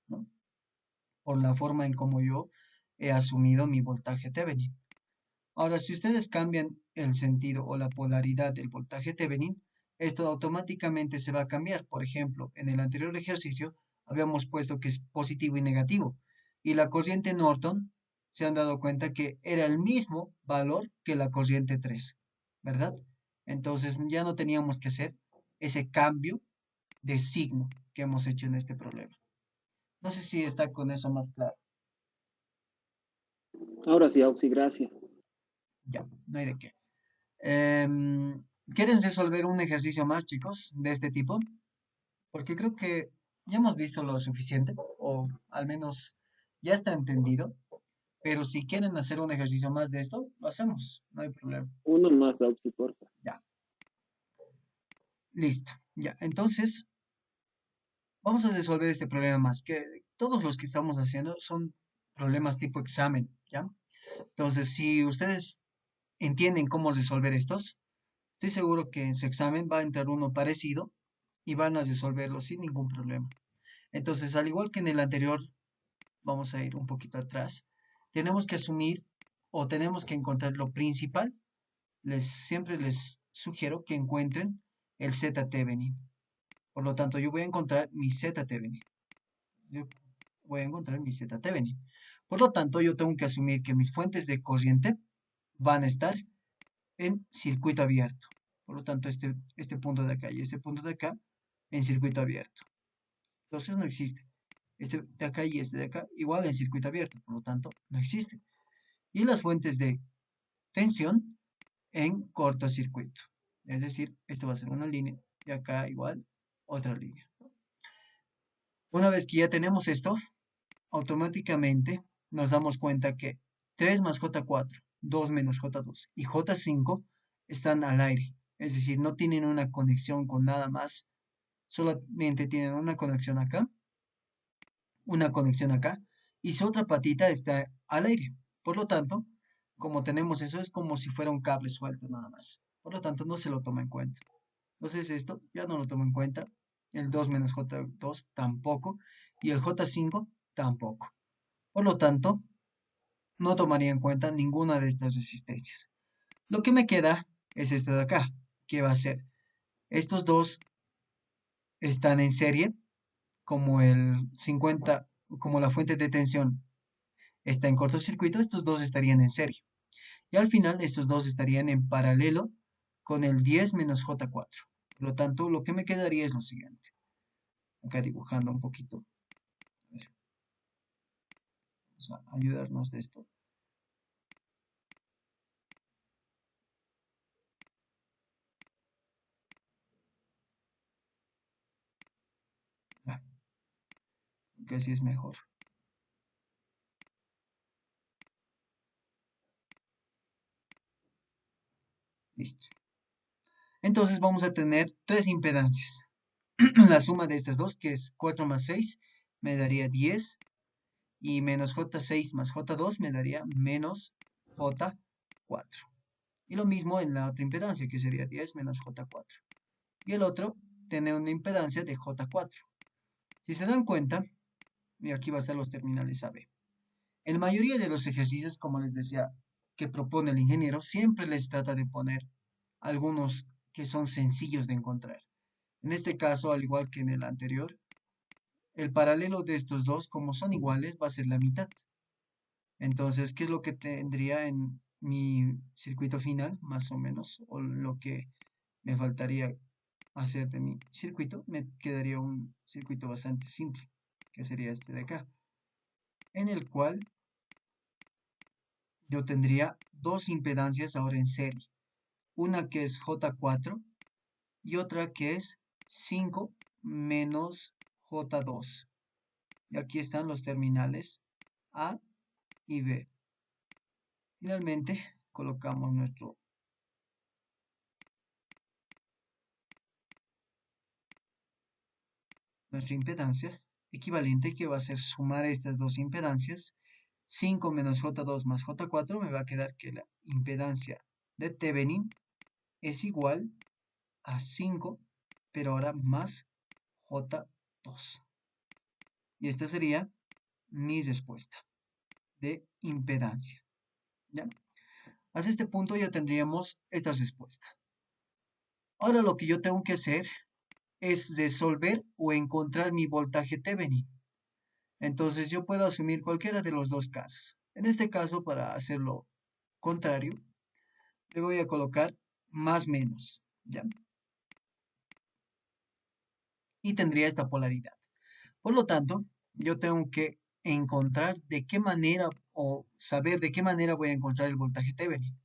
¿no? Por la forma en cómo yo he asumido mi voltaje Thevenin. Ahora, si ustedes cambian el sentido o la polaridad del voltaje Thevenin, esto automáticamente se va a cambiar. Por ejemplo, en el anterior ejercicio habíamos puesto que es positivo y negativo, y la corriente Norton se han dado cuenta que era el mismo valor que la corriente 3, ¿verdad? Entonces ya no teníamos que hacer ese cambio de signo que hemos hecho en este problema. No sé si está con eso más claro. Ahora sí, Auxi, gracias. Ya, no hay de qué. Em, ¿Quieren resolver un ejercicio más, chicos, de este tipo? Porque creo que ya hemos visto lo suficiente, o al menos ya está entendido, pero si quieren hacer un ejercicio más de esto, lo hacemos, no hay problema. Uno más, Auxi, porfa. Ya, listo. Ya, entonces vamos a resolver este problema más, que todos los que estamos haciendo son problemas tipo examen, ¿ya? Entonces, si ustedes entienden cómo resolver estos, estoy seguro que en su examen va a entrar uno parecido y van a resolverlo sin ningún problema. Entonces, al igual que en el anterior, vamos a ir un poquito atrás, tenemos que asumir o tenemos que encontrar lo principal. Siempre les sugiero que encuentren el ZTevenin. Por lo tanto, yo voy a encontrar mi ZTevenin. Yo voy a encontrar mi ZTevenin. Por lo tanto, yo tengo que asumir que mis fuentes de corriente van a estar en circuito abierto. Por lo tanto, este punto de acá y este punto de acá en circuito abierto. Entonces no existe. Este de acá y este de acá igual en circuito abierto. Por lo tanto, no existe. Y las fuentes de tensión en cortocircuito. Es decir, esto va a ser una línea y acá igual otra línea. Una vez que ya tenemos esto, automáticamente nos damos cuenta que 3 más J4, 2 menos J2 y J5 están al aire. Es decir, no tienen una conexión con nada más, solamente tienen una conexión acá, y su otra patita está al aire. Por lo tanto, como tenemos eso, es como si fuera un cable suelto nada más. Por lo tanto, no se lo toma en cuenta. Entonces, esto ya no lo tomo en cuenta. El 2 menos J2 tampoco. Y el J5 tampoco. Por lo tanto, no tomaría en cuenta ninguna de estas resistencias. Lo que me queda es este de acá, que va a ser, estos dos están en serie, como el 50, como la fuente de tensión está en cortocircuito, estos dos estarían en serie. Y al final, estos dos estarían en paralelo con el 10 menos J4. Por lo tanto, lo que me quedaría es lo siguiente. Acá dibujando un poquito. A ver, vamos a ayudarnos de esto. Ah, que así es mejor. Listo. Entonces vamos a tener tres impedancias. La suma de estas dos, que es 4 más 6, me daría 10. Y menos J6 más J2 me daría menos J4. Y lo mismo en la otra impedancia, que sería 10 menos J4. Y el otro tiene una impedancia de J4. Si se dan cuenta, y aquí va a estar los terminales AB. En la mayoría de los ejercicios, como les decía, que propone el ingeniero, siempre les trata de poner algunos que son sencillos de encontrar. En este caso, al igual que en el anterior, el paralelo de estos dos, como son iguales, va a ser la mitad. Entonces, ¿qué es lo que tendría en mi circuito final, más o menos? O lo que me faltaría hacer de mi circuito, me quedaría un circuito bastante simple, que sería este de acá, en el cual yo tendría dos impedancias ahora en serie. Una que es J4 y otra que es 5 menos J2. Y aquí están los terminales A y B. Finalmente, colocamos nuestro nuestra impedancia equivalente, que va a ser sumar estas dos impedancias. 5 menos J2 más J4, me va a quedar que la impedancia de Thevenin es igual a 5, pero ahora más J2. Y esta sería mi respuesta de impedancia. ¿Ya? Hasta este punto ya tendríamos esta respuesta. Ahora lo que yo tengo que hacer es resolver o encontrar mi voltaje Thevenin. Entonces yo puedo asumir cualquiera de los dos casos. En este caso, para hacerlo contrario, le voy a colocar más menos, ¿ya? Y tendría esta polaridad. Por lo tanto, yo tengo que encontrar de qué manera o saber de qué manera voy a encontrar el voltaje Thevenin.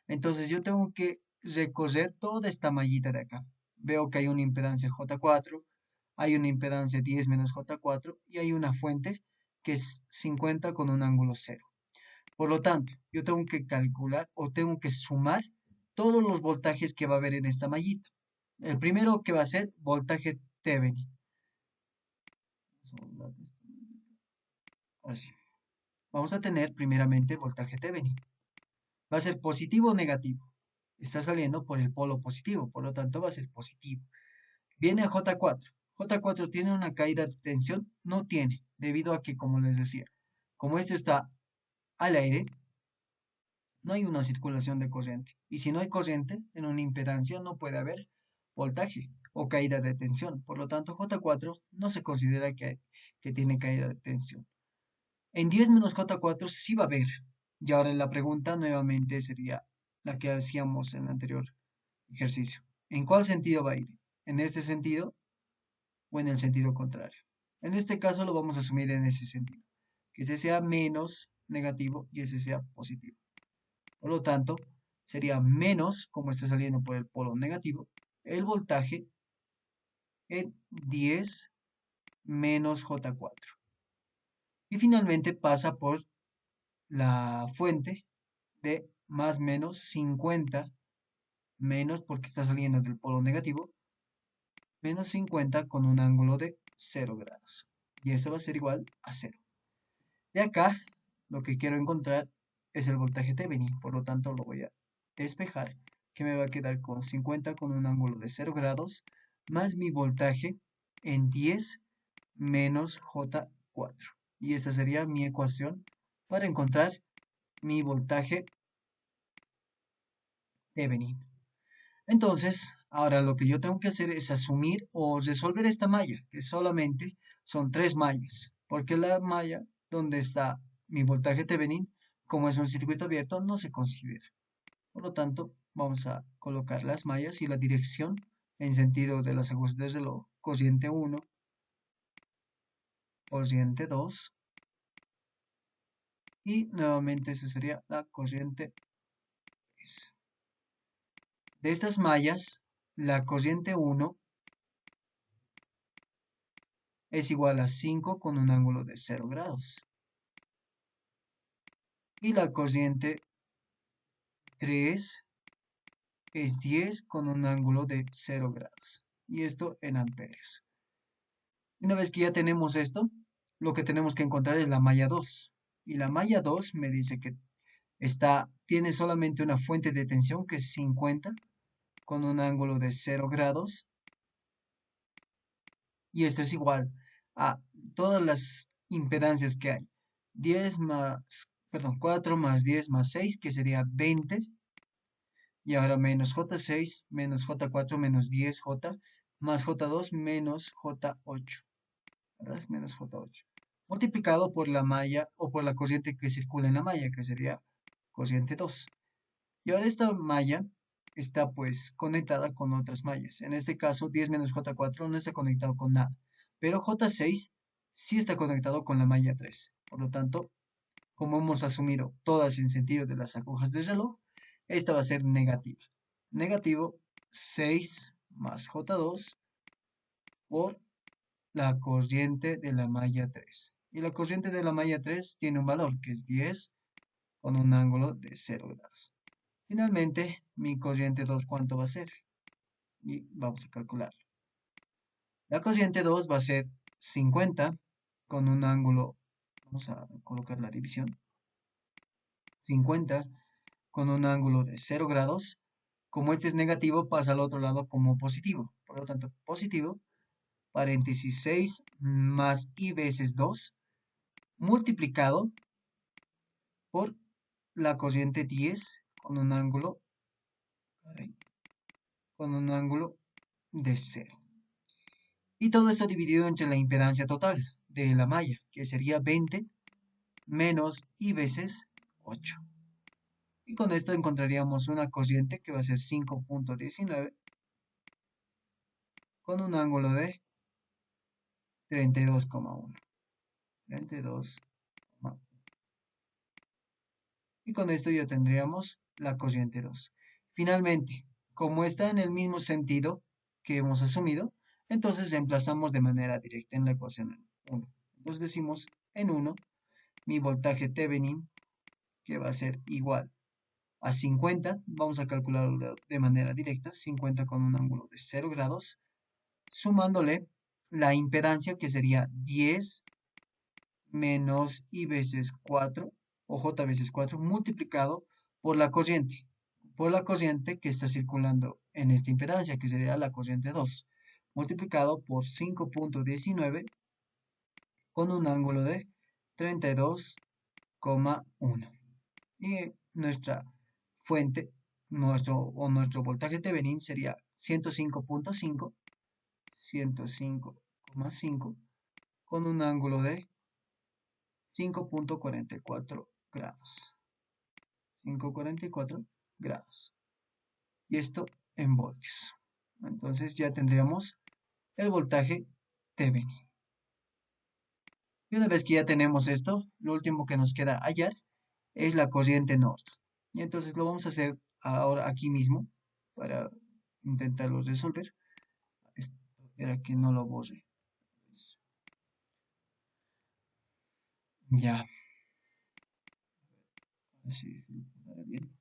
Entonces yo tengo que recorrer toda esta mallita de acá. Veo que hay una impedancia J4, hay una impedancia 10 menos J4 y hay una fuente que es 50 con un ángulo cero. Por lo tanto, yo tengo que calcular o tengo que sumar todos los voltajes que va a haber en esta mallita. El primero que va a ser voltaje Thevenin. Así. Vamos a tener primeramente voltaje Thevenin. Va a ser positivo o negativo. Está saliendo por el polo positivo, por lo tanto va a ser positivo. Viene J4. J4 tiene una caída de tensión, no tiene, debido a que, como les decía, como esto está al aire, no hay una circulación de corriente. Y si no hay corriente, en una impedancia no puede haber voltaje o caída de tensión. Por lo tanto, J4 no se considera que tiene caída de tensión. En 10 menos J4 sí va a haber. Y ahora la pregunta nuevamente sería la que hacíamos en el anterior ejercicio. ¿En cuál sentido va a ir? ¿En este sentido o en el sentido contrario? En este caso lo vamos a asumir en ese sentido. Que ese sea menos negativo y ese sea positivo. Por lo tanto, sería menos, como está saliendo por el polo negativo, el voltaje en 10 menos J4. Y finalmente pasa por la fuente de más menos 50 menos, porque está saliendo del polo negativo, menos 50 con un ángulo de 0 grados. Y eso va a ser igual a 0. De acá, lo que quiero encontrar es el voltaje Thevenin, por lo tanto lo voy a despejar, que me va a quedar con 50 con un ángulo de 0 grados, más mi voltaje en 10 menos J4. Y esa sería mi ecuación para encontrar mi voltaje Thevenin. Entonces, ahora lo que yo tengo que hacer es asumir o resolver esta malla, que solamente son tres mallas, porque la malla donde está mi voltaje Thevenin, como es un circuito abierto, no se considera. Por lo tanto, vamos a colocar las mallas y la dirección en sentido de las agujas del reloj, corriente 1, corriente 2, y nuevamente esa sería la corriente 3. De estas mallas, la corriente 1 es igual a 5 con un ángulo de 0 grados. Y la corriente 3 es 10 con un ángulo de 0 grados. Y esto en amperios. Una vez que ya tenemos esto, lo que tenemos que encontrar es la malla 2. Y la malla 2 me dice que tiene solamente una fuente de tensión que es 50 con un ángulo de 0 grados. Y esto es igual a todas las impedancias que hay. 4 más 10 más 6, que sería 20. Y ahora menos J6 menos J4 menos 10J más J2 menos J8. ¿Verdad? Menos J8. Multiplicado por la malla o por la corriente que circula en la malla, que sería corriente 2. Y ahora esta malla está pues conectada con otras mallas. En este caso 10 menos J4 no está conectado con nada. Pero J6 sí está conectado con la malla 3. Por lo tanto, como hemos asumido todas en sentido de las agujas del reloj, esta va a ser negativa. Negativo 6 más J2 por la corriente de la malla 3. Y la corriente de la malla 3 tiene un valor que es 10 con un ángulo de 0 grados. Finalmente, mi corriente 2, ¿cuánto va a ser? Y vamos a calcular. La corriente 2 va a ser 50 con un ángulo, vamos a colocar la división, 50 con un ángulo de 0 grados. Como este es negativo, pasa al otro lado como positivo. Por lo tanto, positivo, paréntesis 6 más i veces 2, multiplicado por la cociente 10 con un ángulo de 0. Y todo esto dividido entre la impedancia total de la malla, que sería 20 menos i veces 8. Y con esto encontraríamos una cociente que va a ser 5.19 con un ángulo de 32,1. 32,1. Y con esto ya tendríamos la cociente 2. Finalmente, como está en el mismo sentido que hemos asumido, entonces reemplazamos de manera directa en la ecuación 1. Entonces decimos en 1, mi voltaje Thevenin, que va a ser igual a 50, vamos a calcularlo de manera directa, 50 con un ángulo de 0 grados, sumándole la impedancia, que sería 10 menos i veces 4, o j veces 4, multiplicado por la corriente que está circulando en esta impedancia, que sería la corriente 2, multiplicado por 5.19 con un ángulo de 32,1. Y nuestra fuente, nuestro voltaje Thevenin sería 105.5, 105,5 con un ángulo de 5.44 grados. 5.44 grados. Y esto en voltios. Entonces ya tendríamos el voltaje Thevenin. Y una vez que ya tenemos esto, lo último que nos queda hallar es la corriente Norton. Y entonces lo vamos a hacer ahora aquí mismo para intentarlo resolver. Espera que no lo borre. Ya. Así se lo pondré bien.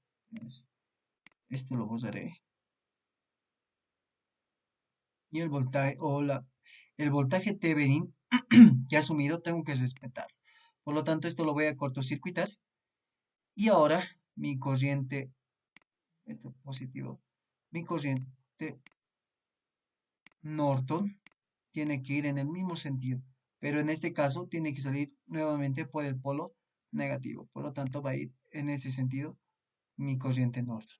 Esto lo borraré. Y el voltaje Thevenin que he asumido tengo que respetar. Por lo tanto, esto lo voy a cortocircuitar. Y ahora mi corriente, esto positivo, mi corriente Norton tiene que ir en el mismo sentido, pero en este caso tiene que salir nuevamente por el polo negativo. Por lo tanto, va a ir en ese sentido mi corriente Norton.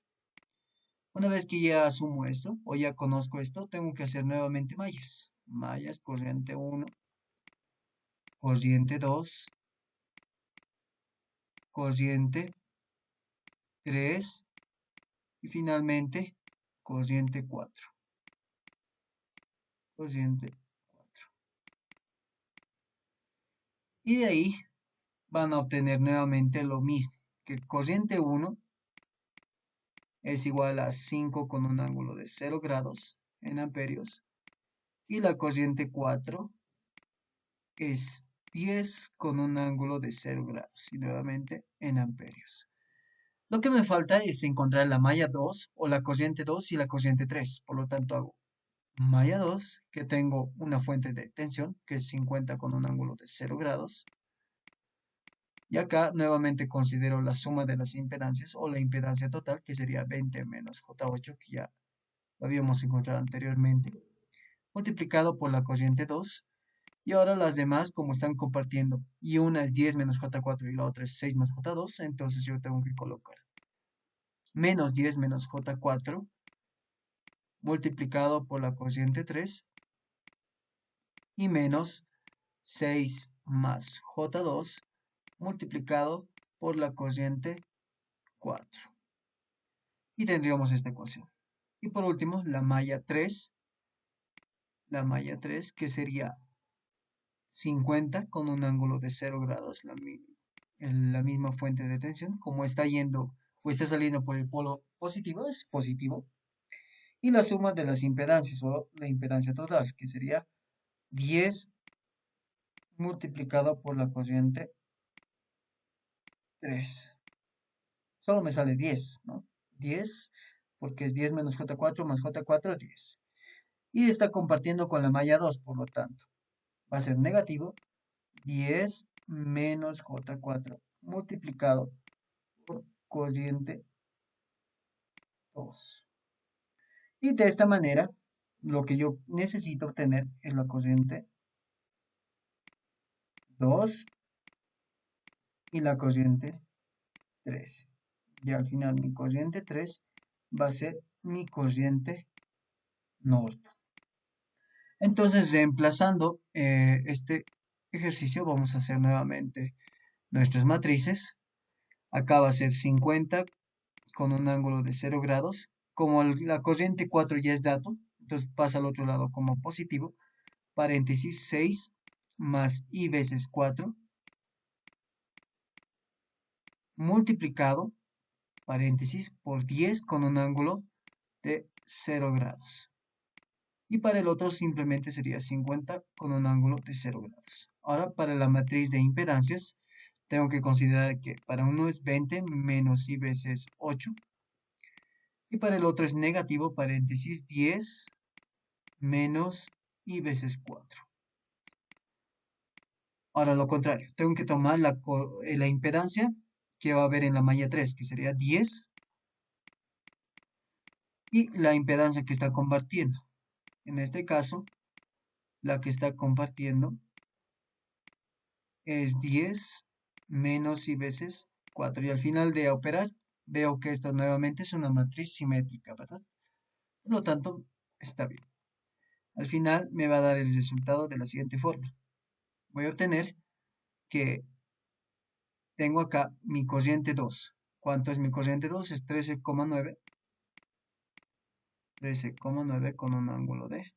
Una vez que ya asumo esto, o ya conozco esto, tengo que hacer nuevamente mallas. Mallas, corriente 1, corriente 2, corriente 3 y finalmente corriente 4. Corriente 4. Y de ahí van a obtener nuevamente lo mismo, que corriente 1 es igual a 5 con un ángulo de 0 grados en amperios y la corriente 4 es 10 con un ángulo de 0 grados y nuevamente en amperios. Lo que me falta es encontrar la malla 2 o la corriente 2 y la corriente 3. Por lo tanto hago malla 2, que tengo una fuente de tensión que es 50 con un ángulo de 0 grados. Y acá nuevamente considero la suma de las impedancias o la impedancia total, que sería 20 menos J8, que ya lo habíamos encontrado anteriormente, multiplicado por la corriente 2. Y ahora las demás, como están compartiendo, y una es 10 menos J4 y la otra es 6 más J2, entonces yo tengo que colocar menos 10 menos J4 multiplicado por la corriente 3 y menos 6 más J2 multiplicado por la corriente 4. Y tendríamos esta ecuación. Y por último, la malla 3 que sería 50 con un ángulo de 0 grados, la misma fuente de tensión, como está yendo o está saliendo por el polo positivo, es positivo. Y la suma de las impedancias o la impedancia total, que sería 10 multiplicado por la corriente 3. Solo me sale 10, ¿no? 10, porque es 10 menos J4 más J4, 10. Y está compartiendo con la malla 2, por lo tanto. va a ser negativo 10 menos J4 multiplicado por cociente 2. Y de esta manera, lo que yo necesito obtener es la cociente 2 y la cociente 3. Y al final mi cociente 3 va a ser mi cociente norte. Entonces, reemplazando este ejercicio, vamos a hacer nuevamente nuestras matrices. Acá va a ser 50 con un ángulo de 0 grados. Como la corriente 4 ya es dato, entonces pasa al otro lado como positivo. Paréntesis 6 más i veces 4 multiplicado, paréntesis, por 10 con un ángulo de 0 grados. Y para el otro simplemente sería 50 con un ángulo de 0 grados. Ahora, para la matriz de impedancias, tengo que considerar que para uno es 20 menos i veces 8. Y para el otro es negativo, paréntesis, 10 menos i veces 4. Ahora lo contrario, tengo que tomar la impedancia que va a haber en la malla 3, que sería 10, y la impedancia que está compartiendo. En este caso, la que está compartiendo es 10 menos i veces 4. Y al final de operar, veo que esta nuevamente es una matriz simétrica, ¿verdad? Por lo tanto, está bien. Al final me va a dar el resultado de la siguiente forma. Voy a obtener que tengo acá mi cociente 2. ¿Cuánto es mi cociente 2? Es 13,9. 13,9 con un ángulo de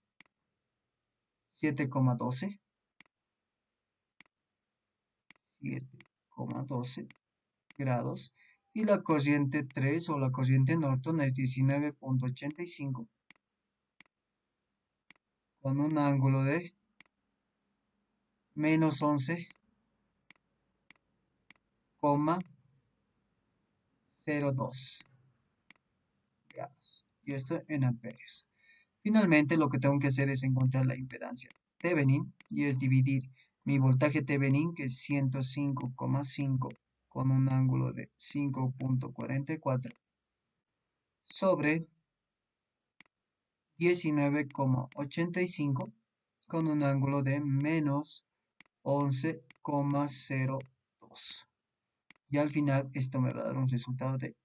7,12. 7,12 grados. Y la cociente 3 o la cociente Norton es 19,85 con un ángulo de menos 11,02 grados. Y esto en amperios. Finalmente, lo que tengo que hacer es encontrar la impedancia Thevenin y es dividir mi voltaje Thevenin, que es 105,5 con un ángulo de 5,44 sobre 19,85 con un ángulo de menos 11,02. Y al final esto me va a dar un resultado de,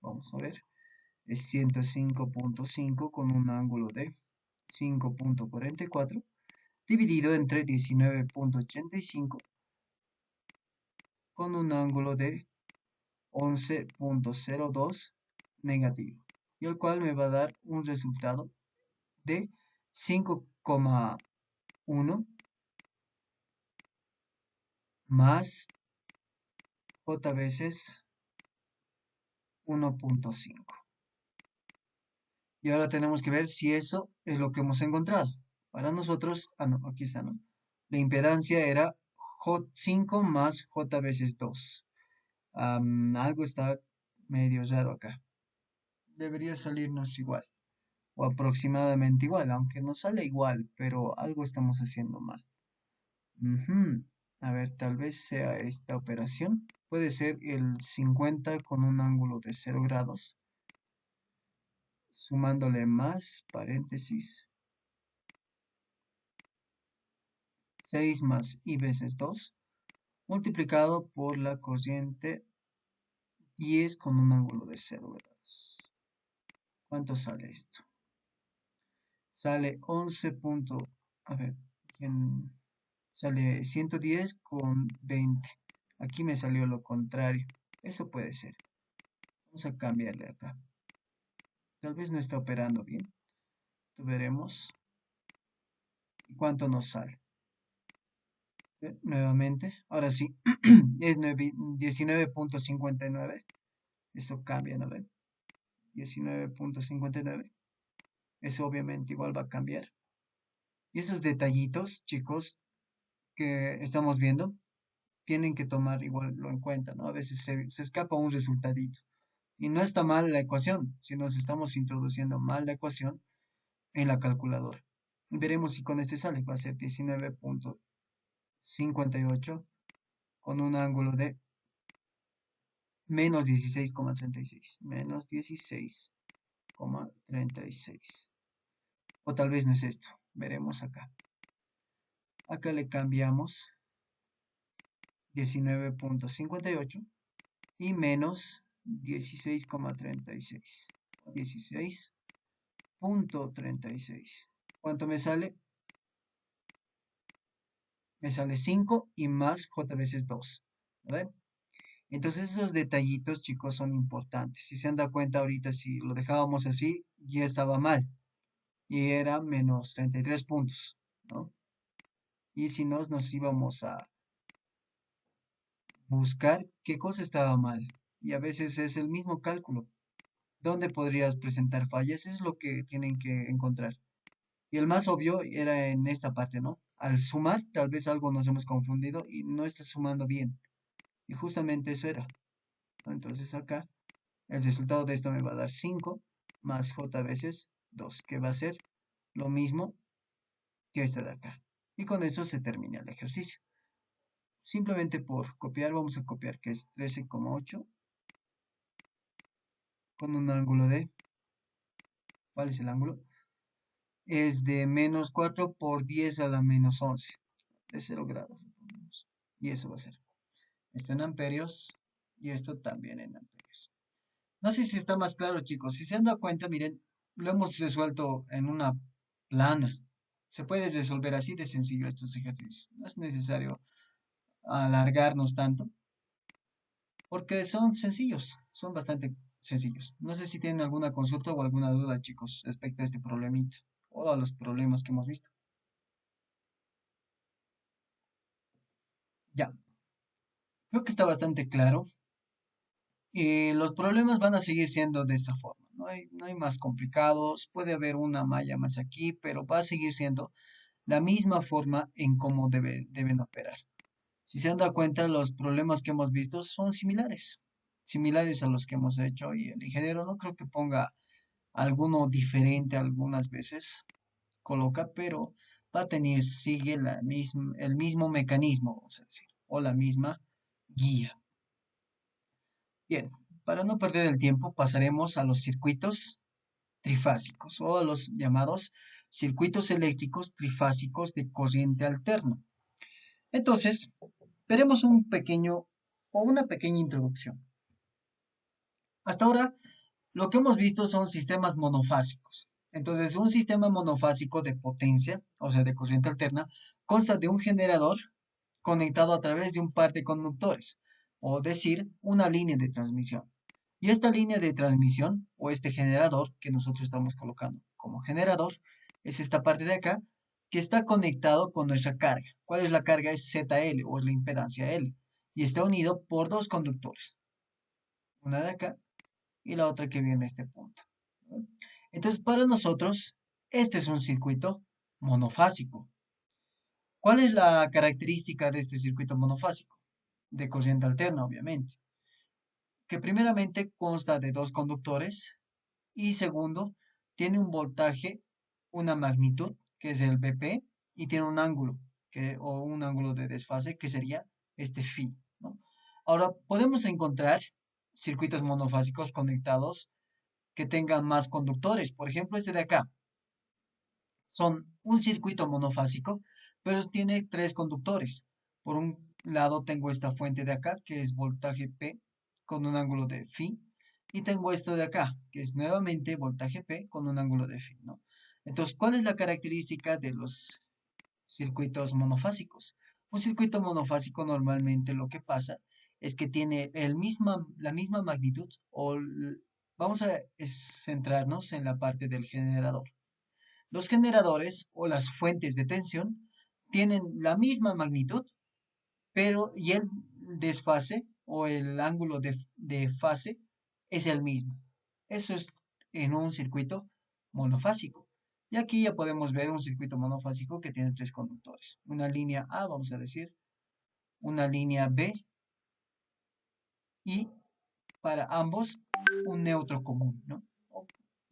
vamos a ver, es 105,5 con un ángulo de 5,44 dividido entre 19,85 con un ángulo de 11,02 negativo, y el cual me va a dar un resultado de 5,1 más j veces 1,5. Y ahora tenemos que ver si eso es lo que hemos encontrado. Para nosotros, no, aquí está, ¿no? La impedancia era J5 más J veces 2. Algo está medio raro acá. Debería salirnos igual, o aproximadamente igual, aunque no sale igual, pero algo estamos haciendo mal. A ver, tal vez sea esta operación. Puede ser el 50 con un ángulo de 0 grados, sumándole más, paréntesis, 6 más i veces 2, multiplicado por la cociente 10 con un ángulo de 0 grados. ¿Cuánto sale esto? Sale 11 a ver, sale 110 con 20. Aquí me salió lo contrario. Eso puede ser. Vamos a cambiarle acá. Tal vez no está operando bien. Veremos cuánto nos sale. Nuevamente. Ahora sí. Es 19,59. Esto cambia, ¿no ven? 19,59. Eso obviamente igual va a cambiar. Y esos detallitos, chicos, que estamos viendo, tienen que tomar igual lo en cuenta, ¿no? A veces se escapa un resultadito. Y no está mal la ecuación, si nos estamos introduciendo mal la ecuación en la calculadora. Veremos si con este sale. Va a ser 19,58 con un ángulo de menos 16,36. Menos 16,36. O tal vez no es esto. Veremos acá. Acá le cambiamos 19,58 y menos 16,36. 16,36. ¿Cuánto me sale? Me sale 5 y más j veces 2. ¿Ve? Entonces esos detallitos, chicos, son importantes. Si se han dado cuenta ahorita, si lo dejábamos así, ya estaba mal. Y era menos 33 puntos, ¿no? Y si nos íbamos a buscar qué cosa estaba mal. Y a veces es el mismo cálculo. ¿Dónde podrías presentar fallas? Es lo que tienen que encontrar. Y el más obvio era en esta parte, ¿no? Al sumar, tal vez algo nos hemos confundido y no está sumando bien. Y justamente eso era, ¿no? Entonces acá, el resultado de esto me va a dar 5 más j veces 2, que va a ser lo mismo que este de acá. Y con eso se termina el ejercicio. Simplemente por copiar, vamos a copiar que es 13,8 con un ángulo de, ¿cuál es el ángulo? Es de menos 4 por 10 a la menos 11, de 0 grados. Y eso va a ser esto en amperios y esto también en amperios. No sé si está más claro, chicos. Si se han dado cuenta, miren, lo hemos resuelto en una plana. Se puede resolver así de sencillo estos ejercicios. No es necesario alargarnos tanto, porque son sencillos, son bastante sencillos. No sé si tienen alguna consulta o alguna duda, chicos, respecto a este problemita o a los problemas que hemos visto. Ya, creo que está bastante claro. Los problemas van a seguir siendo de esta forma. No hay más complicados. Puede haber una malla más aquí, pero va a seguir siendo la misma forma en cómo deben operar. Si se han dado cuenta, los problemas que hemos visto son similares, similares a los que hemos hecho y el ingeniero no creo que ponga alguno diferente algunas veces, coloca, pero va a tener, sigue el mismo mecanismo, vamos a decir, o la misma guía. Bien, para no perder el tiempo, pasaremos a los circuitos trifásicos o a los llamados circuitos eléctricos trifásicos de corriente alterna. Entonces, veremos un pequeño o una pequeña introducción. Hasta ahora, lo que hemos visto son sistemas monofásicos. Entonces, un sistema monofásico de potencia, o sea, de corriente alterna, consta de un generador conectado a través de un par de conductores, o decir, una línea de transmisión. Y esta línea de transmisión, o este generador que nosotros estamos colocando como generador, es esta parte de acá, que está conectado con nuestra carga. ¿Cuál es la carga? Es ZL, o es la impedancia L. Y está unido por dos conductores. Una de acá y la otra que viene a este punto. Entonces, para nosotros, este es un circuito monofásico. ¿Cuál es la característica de este circuito monofásico? De corriente alterna, obviamente. Que primeramente consta de dos conductores y segundo, tiene un voltaje, una magnitud, que es el BP, y tiene un ángulo, o un ángulo de desfase, que sería este phi, ¿no? Ahora, podemos encontrar circuitos monofásicos conectados que tengan más conductores. Por ejemplo, este de acá. Son un circuito monofásico, pero tiene tres conductores. Por un lado tengo esta fuente de acá, que es voltaje P con un ángulo de phi. Y tengo esto de acá, que es nuevamente voltaje P con un ángulo de phi, ¿no? Entonces, ¿cuál es la característica de los circuitos monofásicos? Un circuito monofásico normalmente lo que pasa es que tiene la misma magnitud vamos a centrarnos en la parte del generador. Los generadores o las fuentes de tensión tienen la misma magnitud, pero y el desfase o el ángulo de fase es el mismo. Eso es en un circuito monofásico. Y aquí ya podemos ver un circuito monofásico que tiene tres conductores. Una línea A, vamos a decir, una línea B y para ambos un neutro común, ¿no?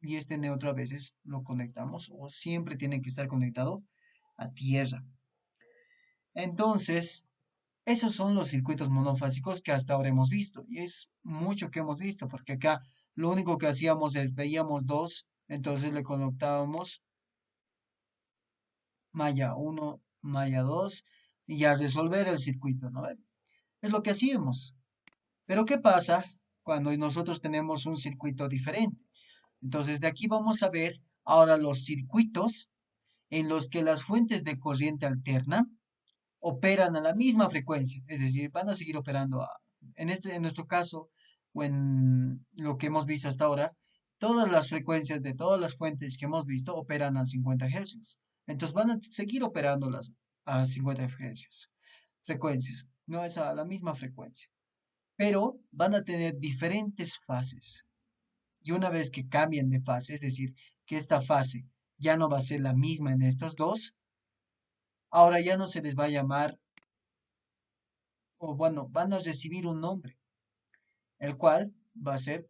y este neutro a veces lo conectamos o siempre tiene que estar conectado a tierra. Entonces, esos son los circuitos monofásicos que hasta ahora hemos visto. Y es mucho que hemos visto, porque acá lo único que hacíamos es veíamos dos, entonces le conectábamos malla uno, malla 2 y a resolver el circuito, ¿no? Es lo que hacíamos. Pero ¿qué pasa cuando nosotros tenemos un circuito diferente? Entonces, de aquí vamos a ver ahora los circuitos en los que las fuentes de corriente alterna operan a la misma frecuencia, es decir, van a seguir operando en nuestro caso, o en lo que hemos visto hasta ahora, todas las frecuencias de todas las fuentes que hemos visto operan a 50 Hz. Entonces van a seguir operando a 50 Hz, frecuencias, no es a la misma frecuencia, pero van a tener diferentes fases. Y una vez que cambien de fase, es decir, que esta fase ya no va a ser la misma en estos dos, ahora ya no se les va a llamar, o bueno, van a recibir un nombre, el cual va a ser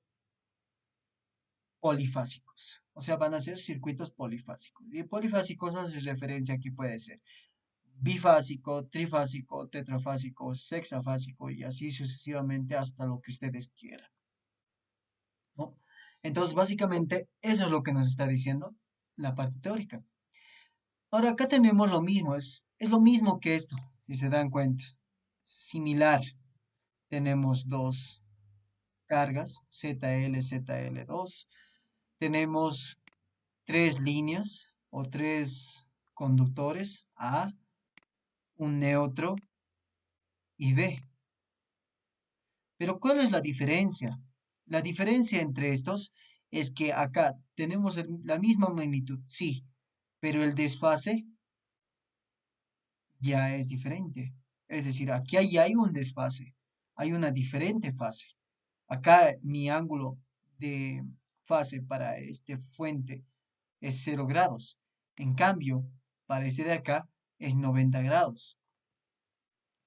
polifásicos. O sea, van a ser circuitos polifásicos. Y polifásicos hace referencia aquí puede ser bifásico, trifásico, tetrafásico, sexafásico y así sucesivamente hasta lo que ustedes quieran, ¿no? Entonces, básicamente, eso es lo que nos está diciendo la parte teórica. Ahora, acá tenemos lo mismo, es lo mismo que esto, si se dan cuenta. Similar, tenemos dos cargas, ZL, ZL2. Tenemos tres líneas o tres conductores, A, un neutro y B. Pero ¿cuál es la diferencia? La diferencia entre estos es que acá tenemos la misma magnitud, sí, pero el desfase ya es diferente. Es decir, aquí hay un desfase, hay una diferente fase. Acá mi ángulo de fase para este fuente es 0 grados. En cambio, para este de acá es 90 grados.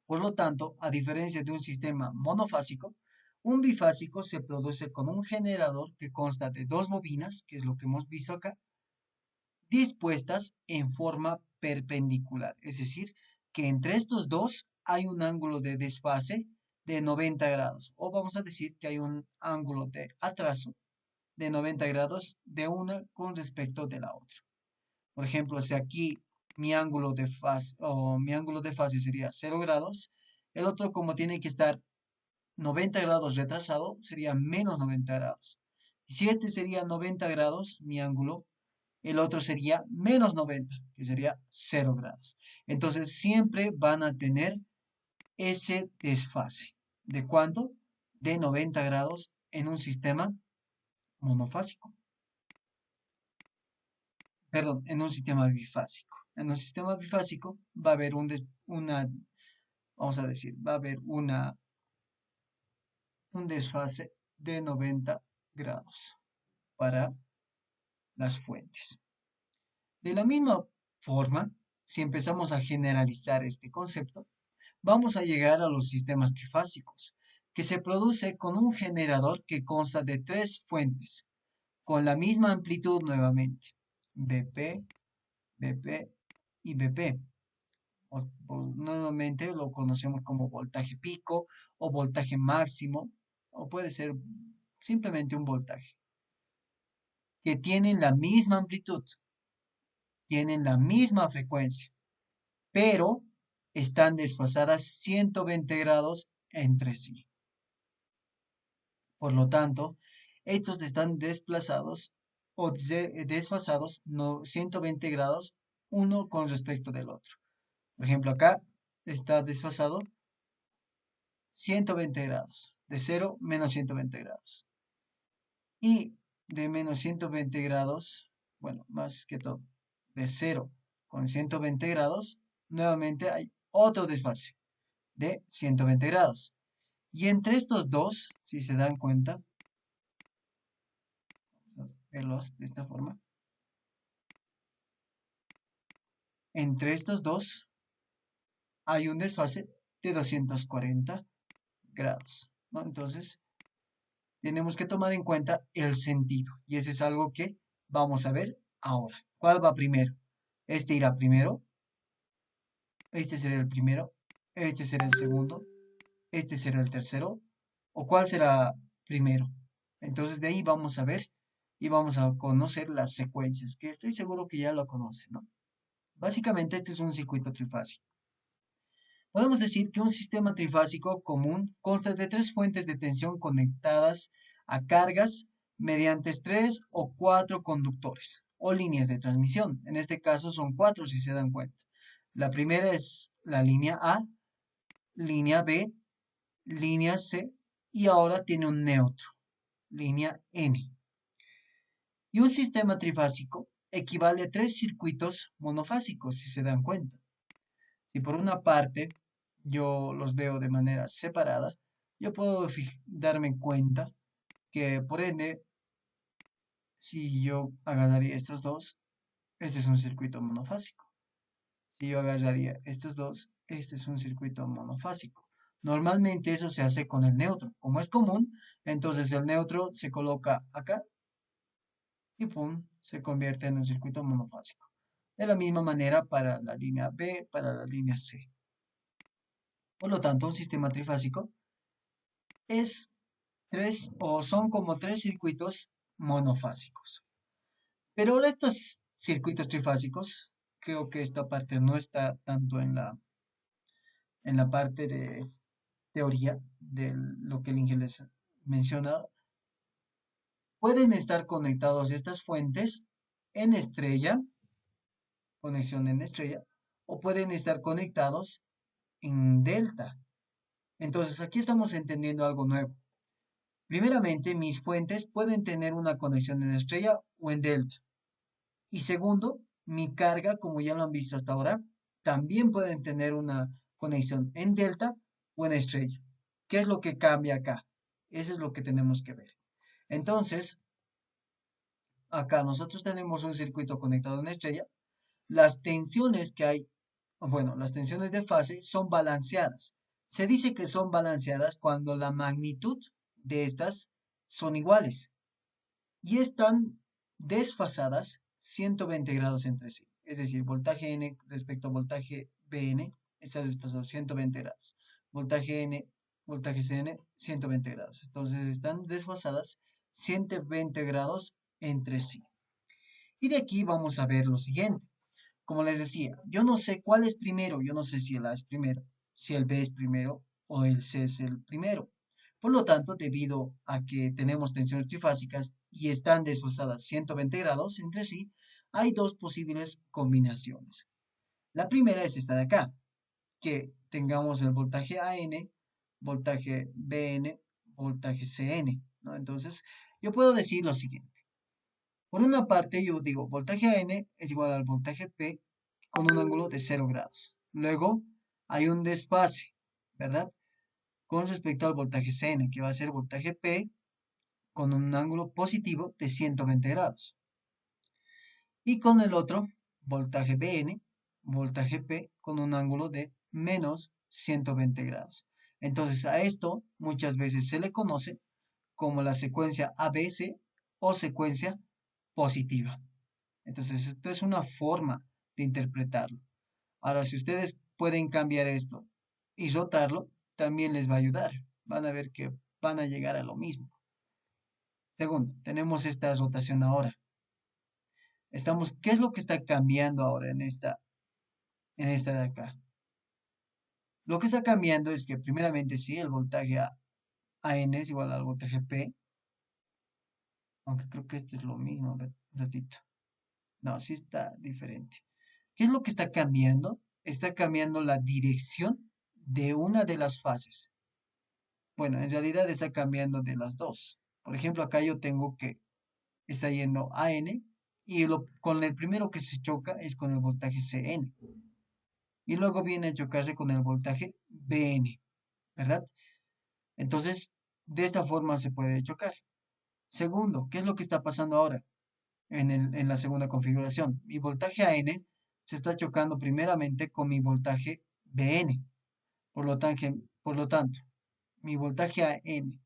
Por lo tanto, a diferencia de un sistema monofásico, un bifásico se produce con un generador que consta de dos bobinas, que es lo que hemos visto acá, dispuestas en forma perpendicular. Es decir, que entre estos dos hay un ángulo de desfase de 90 grados. O vamos a decir que hay un ángulo de atraso de 90 grados de una con respecto de la otra. Por ejemplo, si aquí mi ángulo de fase sería 0 grados, el otro como tiene que estar 90 grados retrasado, sería menos 90 grados. Y si este sería 90 grados, mi ángulo, el otro sería menos 90, que sería 0 grados. Entonces siempre van a tener ese desfase. ¿De cuánto? De 90 grados en un sistema monofásico. Perdón, en un sistema bifásico. En un sistema bifásico va a haber vamos a decir, va a haber un desfase de 90 grados para las fuentes. De la misma forma, si empezamos a generalizar este concepto, vamos a llegar a los sistemas trifásicos, que se produce con un generador que consta de tres fuentes, con la misma amplitud nuevamente, BP, BP y BP. Normalmente lo conocemos como voltaje pico o voltaje máximo, o puede ser simplemente un voltaje, que tienen la misma amplitud, tienen la misma frecuencia, pero están desfasadas 120 grados entre sí. Por lo tanto, estos están desplazados o desfasados 120 grados uno con respecto del otro. Por ejemplo, acá está desfasado 120 grados, de 0 menos 120 grados. Y de menos 120 grados, bueno, más que todo, de 0 con 120 grados, nuevamente hay otro desfase de 120 grados. Y entre estos dos, si se dan cuenta, vamos a verlos de esta forma, entre estos dos hay un desfase de 240 grados, ¿no? Entonces, tenemos que tomar en cuenta el sentido. Y eso es algo que vamos a ver ahora. ¿Cuál va primero? Este irá primero, este será el primero, este será el segundo, este será el tercero, o cuál será primero. Entonces de ahí vamos a ver y vamos a conocer las secuencias, que estoy seguro que ya lo conocen, ¿no? Básicamente este es un circuito trifásico. Podemos decir que un sistema trifásico común consta de tres fuentes de tensión conectadas a cargas mediante tres o cuatro conductores o líneas de transmisión. En este caso son cuatro si se dan cuenta. La primera es la línea A, línea B, línea C y ahora tiene un neutro, línea N. Y un sistema trifásico equivale a tres circuitos monofásicos si se dan cuenta. Si por una parte yo los veo de manera separada, yo puedo darme cuenta que por ende, si yo agarraría estos dos, este es un circuito monofásico. Si yo agarraría estos dos, este es un circuito monofásico. Normalmente eso se hace con el neutro. Como es común, entonces el neutro se coloca acá y pum, se convierte en un circuito monofásico. De la misma manera para la línea B, para la línea C. Por lo tanto, un sistema trifásico es tres o son como tres circuitos monofásicos. Pero ahora estos circuitos trifásicos, creo que esta parte no está tanto en la parte de teoría de lo que el Inge les menciona, pueden estar conectados estas fuentes en estrella, conexión en estrella, o pueden estar conectados en delta. Entonces aquí estamos entendiendo algo nuevo. Primeramente, mis fuentes pueden tener una conexión en estrella o en delta. Y segundo, mi carga, como ya lo han visto hasta ahora, también pueden tener una conexión en delta o en estrella. ¿Qué es lo que cambia acá? Eso es lo que tenemos que ver. Entonces, acá nosotros tenemos un circuito conectado en estrella. Las tensiones que hay, bueno, las tensiones de fase son balanceadas. Se dice que son balanceadas cuando la magnitud de estas son iguales y están desfasadas 120 grados entre sí. Es decir, voltaje N respecto a voltaje Bn está desfasado 120 grados. Voltaje N, voltaje Cn, 120 grados. Entonces están desfasadas 120 grados entre sí. Y de aquí vamos a ver lo siguiente. Como les decía, yo no sé cuál es primero, yo no sé si el A es primero, si el B es primero o el C es el primero. Por lo tanto, debido a que tenemos tensiones trifásicas y están desfasadas 120 grados entre sí, hay dos posibles combinaciones. La primera es esta de acá, que tengamos el voltaje AN, voltaje BN, voltaje CN, ¿no? Entonces, yo puedo decir lo siguiente. Por una parte, yo digo voltaje AN es igual al voltaje P con un ángulo de 0 grados. Luego, hay un desfase, ¿verdad? Con respecto al voltaje CN, que va a ser voltaje P con un ángulo positivo de 120 grados. Y con el otro, voltaje BN, voltaje P con un ángulo de menos 120 grados. Entonces a esto muchas veces se le conoce como la secuencia ABC o secuencia positiva. Entonces esto es una forma de interpretarlo. Ahora, si ustedes pueden cambiar esto y rotarlo, también les va a ayudar. Van a ver que van a llegar a lo mismo. Segundo, tenemos esta rotación ahora. ¿Qué es lo que está cambiando ahora en esta de acá? Lo que está cambiando es que primeramente sí, el voltaje AN es igual al voltaje P, aunque creo que este es lo mismo, a ver, un ratito. No, sí está diferente. ¿Qué es lo que está cambiando? Está cambiando la dirección de una de las fases. Bueno, en realidad está cambiando de las dos. Por ejemplo, acá yo tengo que está yendo AN y con el primero que se choca es con el voltaje CN. Y luego viene a chocarse con el voltaje BN, ¿verdad? Entonces, de esta forma se puede chocar. Segundo, ¿qué es lo que está pasando ahora en la segunda configuración? Mi voltaje AN se está chocando primeramente con mi voltaje BN. Por lo tanto, mi voltaje AN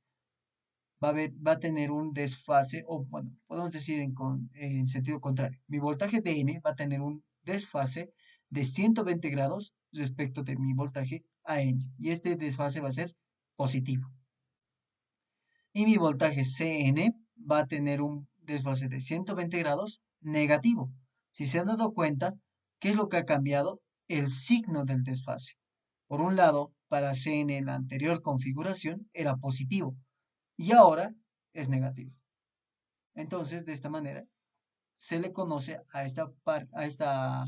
va a tener un desfase, o bueno, podemos decir en sentido contrario. Mi voltaje Vn va a tener un desfase de 120 grados respecto de mi voltaje AN. Y este desfase va a ser positivo. Y mi voltaje Cn va a tener un desfase de 120 grados negativo. Si se han dado cuenta, ¿qué es lo que ha cambiado? El signo del desfase. Por un lado, para Cn en la anterior configuración era positivo y ahora es negativo. Entonces, de esta manera, se le conoce a esta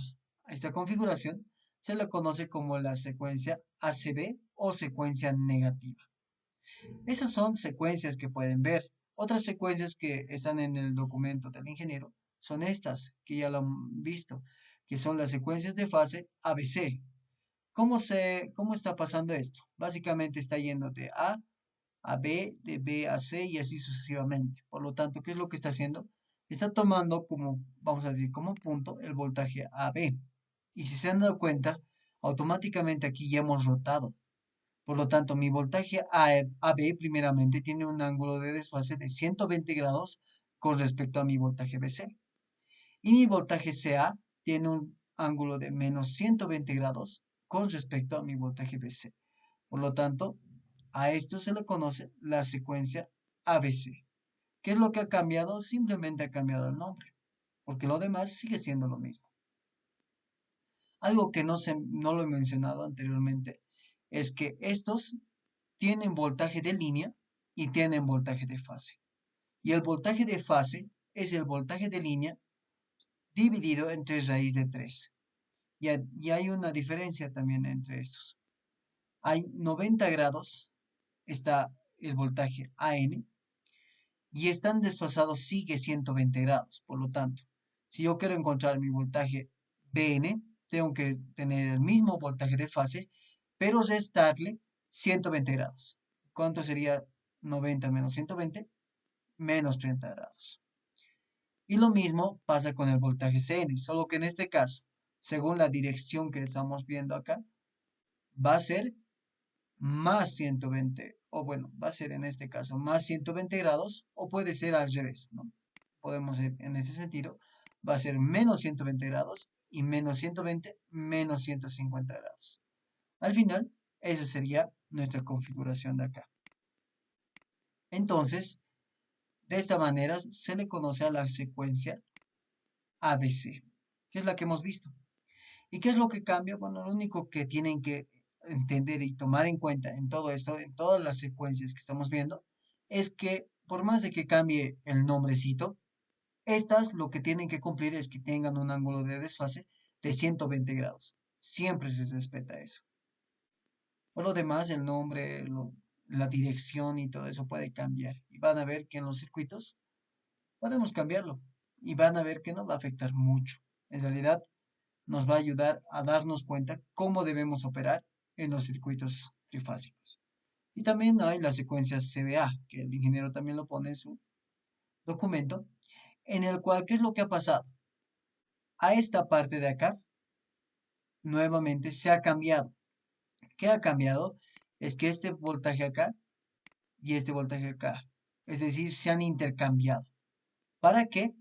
configuración, se le conoce como la secuencia ACB o secuencia negativa. Esas son secuencias que pueden ver. Otras secuencias que están en el documento del ingeniero son estas, que ya lo han visto, que son las secuencias de fase ABC. ¿Cómo está pasando esto? Básicamente está yendo de A B, de B a C y así sucesivamente. Por lo tanto, ¿qué es lo que está haciendo? Está tomando como, vamos a decir, como punto el voltaje AB. Y si se han dado cuenta, automáticamente aquí ya hemos rotado. Por lo tanto, mi voltaje AB primeramente tiene un ángulo de desfase de 120 grados con respecto a mi voltaje BC. Y mi voltaje CA tiene un ángulo de menos 120 grados con respecto a mi voltaje BC. Por lo tanto, a esto se le conoce la secuencia ABC. ¿Qué es lo que ha cambiado? Simplemente ha cambiado el nombre, porque lo demás sigue siendo lo mismo. Algo que no lo he mencionado anteriormente es que estos tienen voltaje de línea y tienen voltaje de fase. Y el voltaje de fase es el voltaje de línea dividido entre raíz de 3. Y hay una diferencia también entre estos. Hay 90 grados, está el voltaje AN, y están desfasados sigue 120 grados. Por lo tanto, si yo quiero encontrar mi voltaje Bn, tengo que tener el mismo voltaje de fase, pero restarle 120 grados. ¿Cuánto sería 90 menos 120? Menos 30 grados. Y lo mismo pasa con el voltaje Cn, solo que en este caso, según la dirección que estamos viendo acá, va a ser más 120, o bueno, va a ser en este caso más 120 grados, o puede ser al revés, ¿no? Podemos ir en ese sentido, va a ser menos 120 grados y menos 120, menos 150 grados. Al final, esa sería nuestra configuración de acá. Entonces, de esta manera se le conoce a la secuencia ABC, que es la que hemos visto. ¿Y qué es lo que cambia? Bueno, lo único que tienen que entender y tomar en cuenta en todo esto, en todas las secuencias que estamos viendo, es que por más de que cambie el nombrecito, estas lo que tienen que cumplir es que tengan un ángulo de desfase de 120 grados. Siempre se respeta eso. Por lo demás, el nombre, la dirección y todo eso puede cambiar. Y van a ver que en los circuitos podemos cambiarlo. Y van a ver que no va a afectar mucho. En realidad, nos va a ayudar a darnos cuenta cómo debemos operar en los circuitos trifásicos. Y también hay la secuencia CBA, que el ingeniero también lo pone en su documento, en el cual, ¿qué es lo que ha pasado? A esta parte de acá, nuevamente se ha cambiado. ¿Qué ha cambiado? Es que este voltaje acá y este voltaje acá, es decir, se han intercambiado para que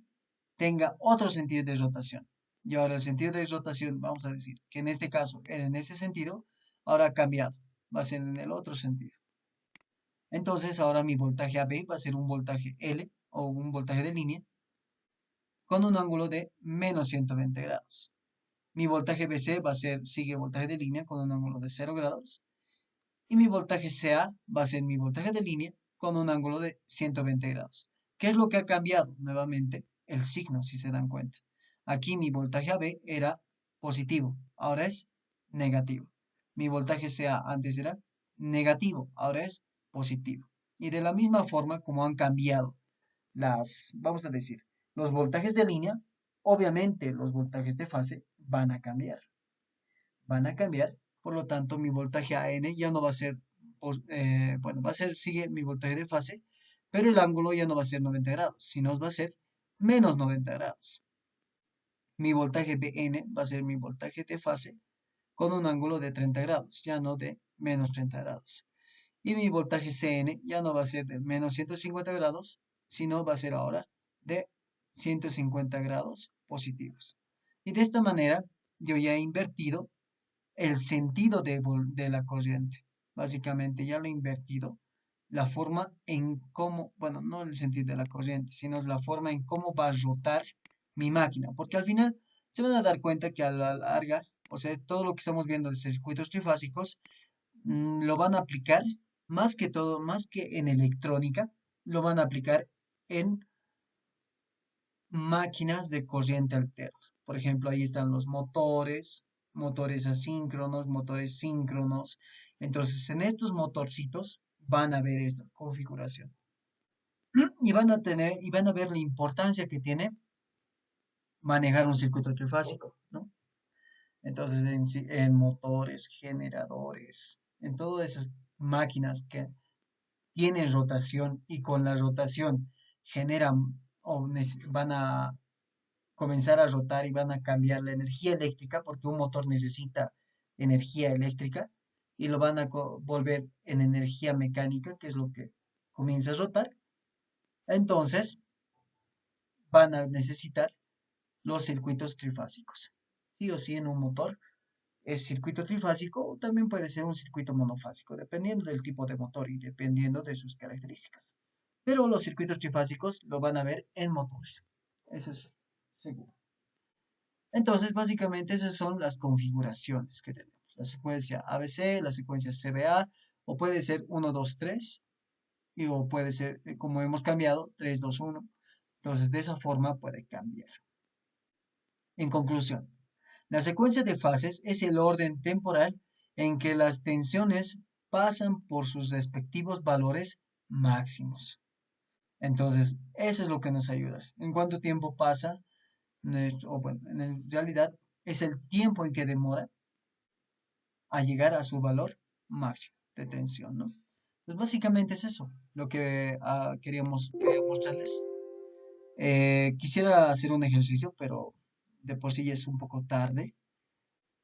tenga otro sentido de rotación. Y ahora el sentido de rotación, vamos a decir que en este caso era en este sentido, ahora ha cambiado, va a ser en el otro sentido. Entonces ahora mi voltaje AB va a ser un voltaje L o un voltaje de línea con un ángulo de menos 120 grados. Mi voltaje BC va a ser, sigue voltaje de línea con un ángulo de 0 grados. Y mi voltaje CA va a ser mi voltaje de línea con un ángulo de 120 grados. ¿Qué es lo que ha cambiado? Nuevamente, el signo, si se dan cuenta. Aquí mi voltaje AB era positivo, ahora es negativo. Mi voltaje CA antes era negativo, ahora es positivo. Y de la misma forma como han cambiado vamos a decir, los voltajes de línea, obviamente los voltajes de fase van a cambiar. Van a cambiar, por lo tanto mi voltaje AN ya no va a ser, bueno, va a ser, sigue mi voltaje de fase, pero el ángulo ya no va a ser 90 grados, sino va a ser menos 90 grados. Mi voltaje BN va a ser mi voltaje de fase con un ángulo de 30 grados, ya no de menos 30 grados. Y mi voltaje CN ya no va a ser de menos 150 grados, sino va a ser ahora de 150 grados positivos. Y de esta manera yo ya he invertido el sentido de la corriente. Básicamente ya lo he invertido. La forma en cómo, bueno, no el sentido de la corriente, sino la forma en cómo va a rotar mi máquina. Porque al final se van a dar cuenta que a la larga, o sea, todo lo que estamos viendo de circuitos trifásicos, lo van a aplicar más que todo, más que en electrónica, lo van a aplicar en máquinas de corriente alterna. Por ejemplo, ahí están los motores, motores asíncronos, motores síncronos. Entonces, en estos motorcitos van a ver esta configuración y van a tener y van a ver la importancia que tiene manejar un circuito trifásico, ¿no? Entonces, en motores, generadores, en todas esas máquinas que tienen rotación y con la rotación generan o van a comenzar a rotar y van a cambiar la energía eléctrica porque un motor necesita energía eléctrica y lo van a volver en energía mecánica, que es lo que comienza a rotar. Entonces van a necesitar los circuitos trifásicos. Sí o sí en un motor es circuito trifásico o también puede ser un circuito monofásico, dependiendo del tipo de motor y dependiendo de sus características. Pero los circuitos trifásicos lo van a ver en motores. Eso es seguro. Entonces, básicamente esas son las configuraciones que tenemos. La secuencia ABC, la secuencia CBA, o puede ser 1, 2, 3, y, o puede ser, como hemos cambiado, 3, 2, 1. Entonces, de esa forma puede cambiar. En conclusión, la secuencia de fases es el orden temporal en que las tensiones pasan por sus respectivos valores máximos. Entonces, eso es lo que nos ayuda. ¿En cuánto tiempo pasa? O bueno, en realidad es el tiempo en que demora a llegar a su valor máximo de tensión, ¿no? Pues básicamente es eso lo que quería mostrarles. Quisiera hacer un ejercicio, pero de por sí ya es un poco tarde.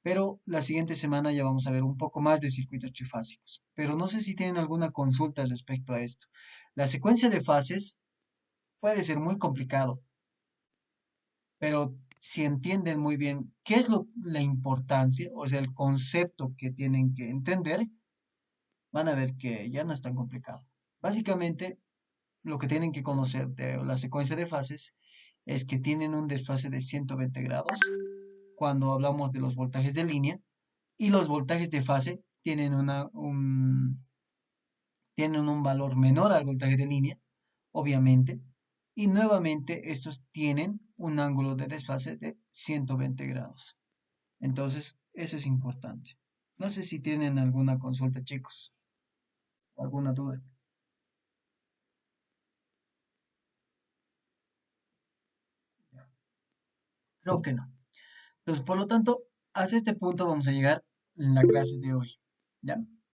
Pero la siguiente semana ya vamos a ver un poco más de circuitos trifásicos. Pero no sé si tienen alguna consulta respecto a esto. La secuencia de fases puede ser muy complicado, pero si entienden muy bien qué es la importancia, o sea, el concepto que tienen que entender, van a ver que ya no es tan complicado. Básicamente, lo que tienen que conocer de la secuencia de fases es que tienen un desfase de 120 grados cuando hablamos de los voltajes de línea y los voltajes de fase tienen un valor menor al voltaje de línea, obviamente, y nuevamente estos tienen un ángulo de desfase de 120 grados. Entonces, eso es importante. No sé si tienen alguna consulta, chicos, o alguna duda. Creo que no. Entonces, por lo tanto, hasta este punto vamos a llegar en la clase de hoy. ¿Ya?